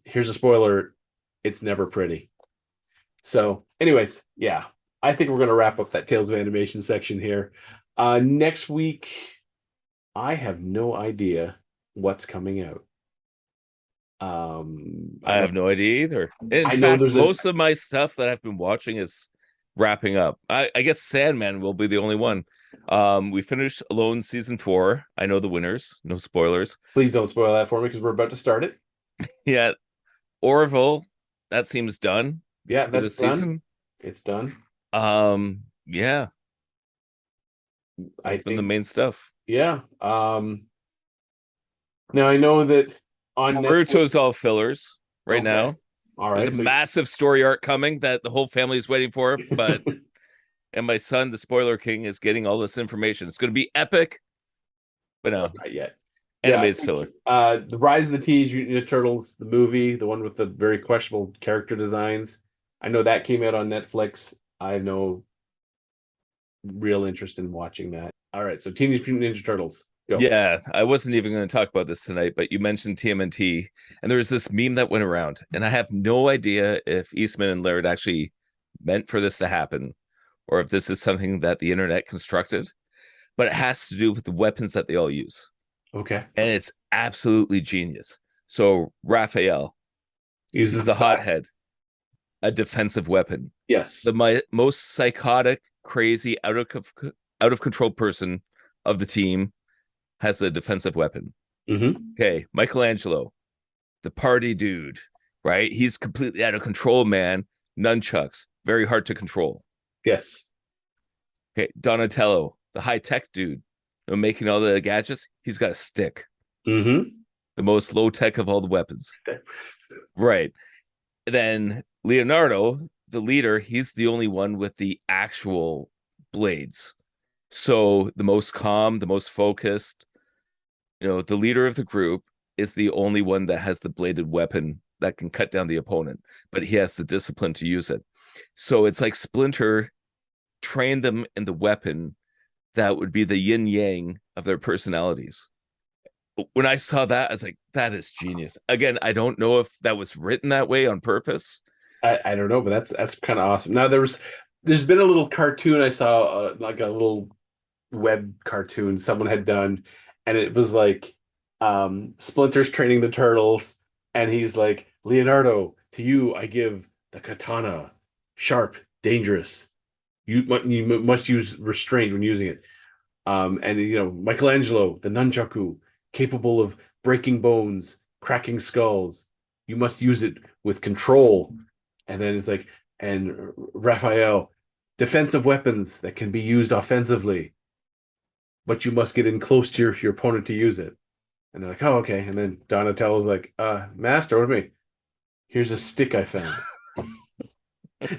Here's a spoiler: it's never pretty. So, anyways, yeah, I think we're going to wrap up that Tales of Animation section here. Next week, I have no idea what's coming out. I have no idea either. In I know fact, there's most of my stuff that I've been watching is wrapping up. I guess Sandman will be the only one. We finished Alone season 4. I know the winners. No spoilers. Please don't spoil that for me because we're about to start it. Yeah, Orville. That seems done Yeah, for that's this done. season. It's done. Yeah, I that's been the think, main stuff. yeah. Now I know that on Netflix. Naruto's all fillers right Okay. now. All There's right. a So massive story arc coming that the whole family is waiting for, but and my son, the spoiler king, is getting all this information. It's going to be epic, but no, not yet. Yeah, I anime's think filler. the Rise of the Teenage Mutant Ninja Turtles, the movie, the one with the very questionable character designs. I know that came out on Netflix. I have no real interest in watching that. All right, so Teenage Mutant Ninja Turtles. Go. Yeah, I wasn't even going to talk about this tonight, but you mentioned TMNT, and there was this meme that went around, and I have no idea if Eastman and Laird actually meant for this to happen, or if this is something that the internet constructed, but it has to do with the weapons that they all use, Okay. and it's absolutely genius. So Raphael Uses is the the side. hothead, a defensive weapon. Yes. The most psychotic, crazy, out of control person of the team has a defensive weapon. Mm-hmm. Okay, Michelangelo, the party dude, right? He's completely out of control, man. Nunchucks, very hard to control. Yes. Okay, Donatello, the high tech dude, making all the gadgets. He's got a stick, Mm-hmm. the most low tech of all the weapons. Right. Then Leonardo, the leader, he's the only one with the actual blades. So the most calm, the most focused, the leader of the group is the only one that has the bladed weapon that can cut down the opponent, but he has the discipline to use it. So it's like Splinter trained them in the weapon that would be the yin yang of their personalities. When I saw that, I was like, that is genius. Again, I don't know if that was written that way on purpose. I don't know, but that's kind of awesome. Now there's been a little cartoon I saw, like a little web cartoon someone had done, and it was like Splinter's training the turtles, and he's like, Leonardo, to you I give the katana, sharp, dangerous. You must use restraint when using it. And Michelangelo, the nunchaku, capable of breaking bones, cracking skulls. You must use it with control. And then it's like, and Raphael, defensive weapons that can be used offensively, but you must get in close to your opponent to use it. And they're like, oh, okay. And then Donatello's like, Master, what do you mean? Here's a stick I found.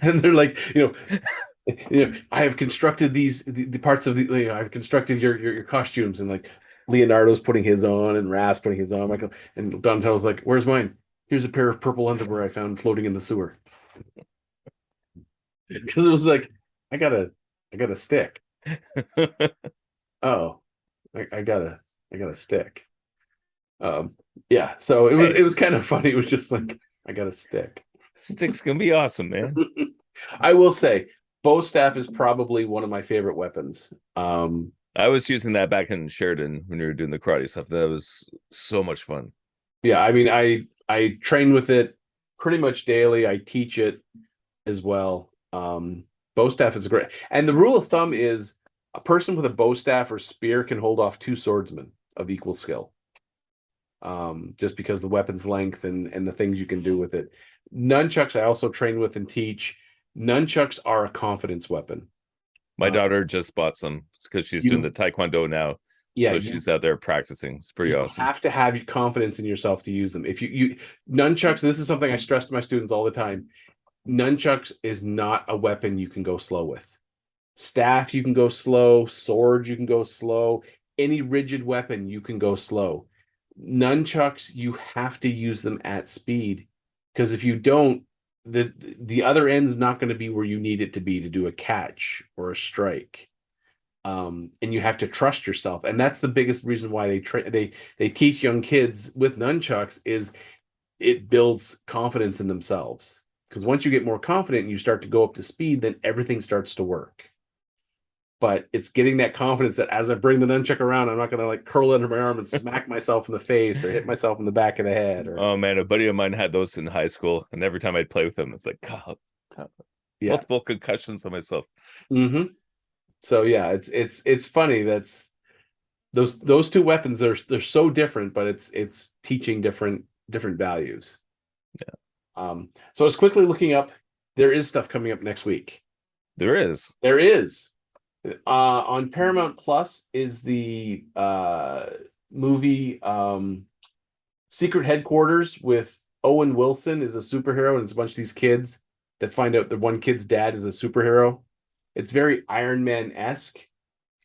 And they're like, I have constructed the parts of I've constructed your costumes, and like Leonardo's putting his on and Raph's putting his on, Michael and Donatello's like, "Where's mine? Here's a pair of purple underwear I found floating in the sewer." Because it was like, I got a stick. Oh, I got a stick. Yeah, so Hey, it was kind of funny. It was just like, I got a stick. sticks can be awesome, man. I will say, bow staff is probably one of my favorite weapons. I was using that back in Sheridan when we were doing the karate stuff. That was so much fun. Yeah, I mean, I train with it pretty much daily. I teach it as well. Bow staff is great, and the rule of thumb is a person with a bow staff or spear can hold off two swordsmen of equal skill. Just because the weapon's length and the things you can do with it. Nunchucks, I also train with and teach. Nunchucks are a confidence weapon. My daughter just bought some because she's doing the You, taekwondo now. yeah, So you she's out there practicing. It's pretty you awesome. have to have confidence in yourself to use them. If you nunchucks, this is something I stress to my students all the time. Nunchucks is not a weapon you can go slow with. Staff, you can go slow. Sword, you can go slow. Any rigid weapon, you can go slow. Nunchucks, you have to use them at speed because if you don't, the other end's not going to be where you need it to be to do a catch or a strike. And you have to trust yourself, and that's the biggest reason why they teach young kids with nunchucks is it builds confidence in themselves. Because once you get more confident and you start to go up to speed, then everything starts to work. But it's getting that confidence that as I bring the nunchuck around, I'm not going to like curl under my arm and smack myself in the face or hit myself in the back of the head. Or Oh man, a buddy of mine had those in high school, and every time I'd play with them, it's like God, God, yeah. multiple concussions on myself. Mm-hmm. So yeah, it's funny that's those two weapons they're so different, but it's teaching different values. So I was quickly looking up. There is stuff coming up next week. There is. There is. On Paramount Plus is the movie Secret Headquarters with Owen Wilson is a superhero, and it's a bunch of these kids that find out that one kid's dad is a superhero. It's very Iron Man-esque,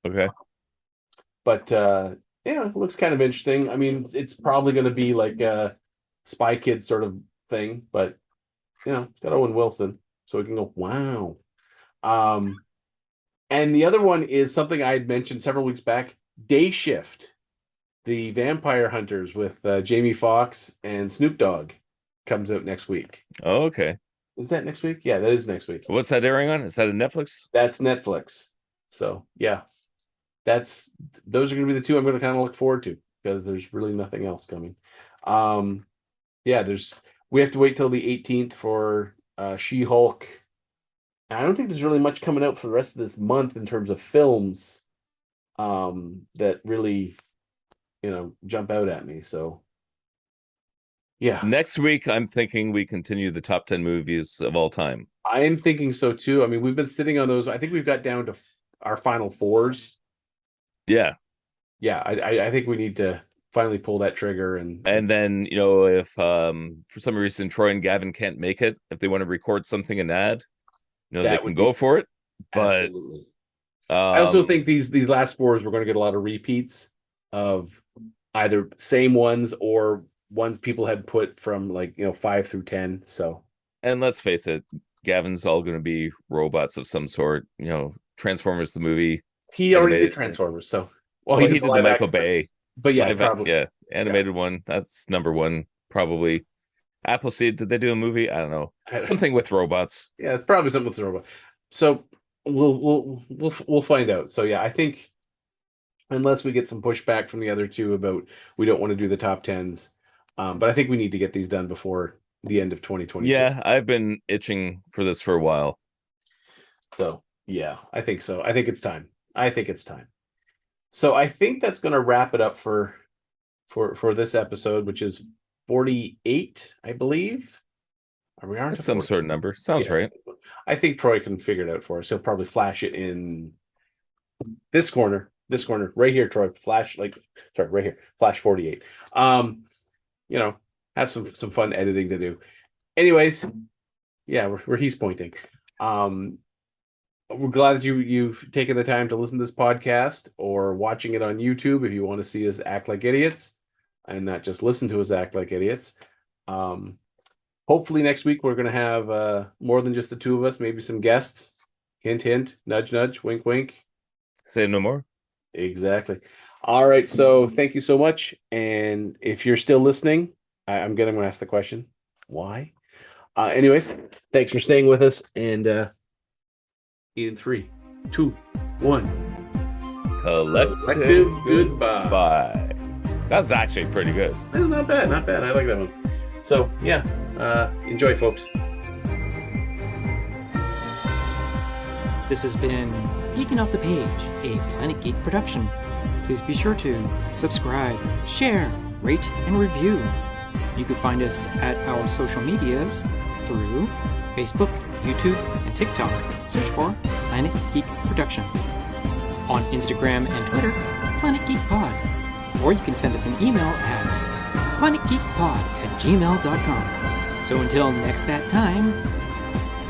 Okay. but yeah, it looks kind of interesting. I mean, it's probably going to be like a Spy Kid sort of thing, but it's got Owen Wilson, so we can go, wow. Um, and the other one is something I had mentioned several weeks back, Day Shift, the Vampire Hunters with Jamie Foxx and Snoop Dogg comes out next week. Oh, okay. Is that next week? Yeah, that is next week. What's that airing on? Is that a Netflix? That's Netflix. So yeah, that's those are going to be the two I'm going to kind of look forward to because there's really nothing else coming. Yeah, we have to wait till the 18th for She-Hulk. I don't think there's really much coming out for the rest of this month in terms of films that really, jump out at me. So yeah, Next week, I'm thinking we continue the top 10 movies of all time. I am thinking so too. I mean, we've been sitting on those. I think we've got down to our final fours. Yeah. Yeah, I think we need to finally pull that trigger And then, if for some reason Troy and Gavin can't make it, if they want to record something and add, they that can would be go for it. But absolutely. I also um think these last fours we're going to get a lot of repeats of either same ones or ones people had put from like 5 through 10. So and let's face it, Gavin's all going to be robots of some sort, Transformers the movie, he already did animated. Transformers. So well, he Well, did he the did the live Michael action, Bay but yeah, live, probably yeah, yeah. animated one. That's number one, probably. Appleseed, did they do a movie? I don't know. Something with robots. Yeah, it's probably something with the robot. So we'll find out. So yeah, I think unless we get some pushback from the other two about we don't want to do the top tens, but I think we need to get these done before the end of 2022. Yeah, I've been itching for this for a while. So yeah, I think so. I think it's time. I think it's time. So I think that's going to wrap it up for this episode, which is 48, I believe. Are we on to That's some 40? sort of number. Sounds Yeah. right. I think Troy can figure it out for us. He'll probably flash it in this corner, right here, Troy. Flash, sorry, right here. Flash 48. You know, have some fun editing to do. Anyways, yeah, where he's pointing. Um, we're glad that you've taken the time to listen to this podcast or watching it on YouTube if you want to see us act like idiots and not just listen to us act like idiots. Um, Hopefully next week we're going to have more than just the two of us, maybe some guests. Hint, hint, nudge, nudge, wink, wink. Say no more. Exactly. All right. So thank you so much. And if you're still listening, I'm going to ask the question, why? Anyways, thanks for staying with us. And in 3, 2, 1. Collective Goodbye. bye. That's actually pretty good. That's not bad. Not bad. I like that one. So yeah, enjoy, folks. This has been Geeking Off the Page, a Planet Geek production. Please be sure to subscribe, share, rate, and review. You can find us at our social medias through Facebook, YouTube, and TikTok. Search for Planet Geek Productions. On Instagram and Twitter, Planet Geek Pod. Or you can send us an email at planetgeekpod@gmail.com. So until next bat time,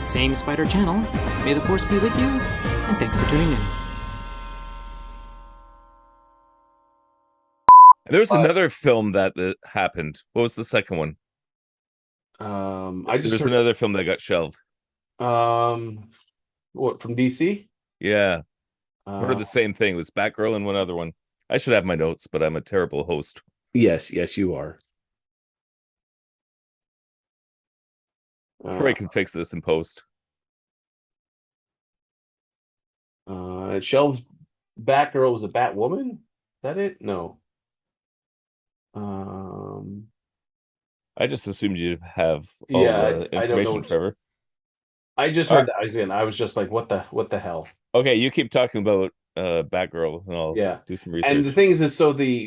same spider channel, may the force be with you, and thanks for tuning in. There was another film that happened. What was the second one? I just There's heard, another film that got shelved. what, from DC? Yeah, I heard Uh, the same thing. It was Batgirl and one other one. I should have my notes, but I'm a terrible host. yes, you are. Troy can fix this in post. It shelves Batgirl was a Batwoman. Is that it? No. I just assumed you'd have all Yeah, the I don't know. information, Trevor. I just All heard right. that. I was just like, what the hell? Okay, you keep talking about Batgirl, and I'll Yeah. do some And the research. thing is so the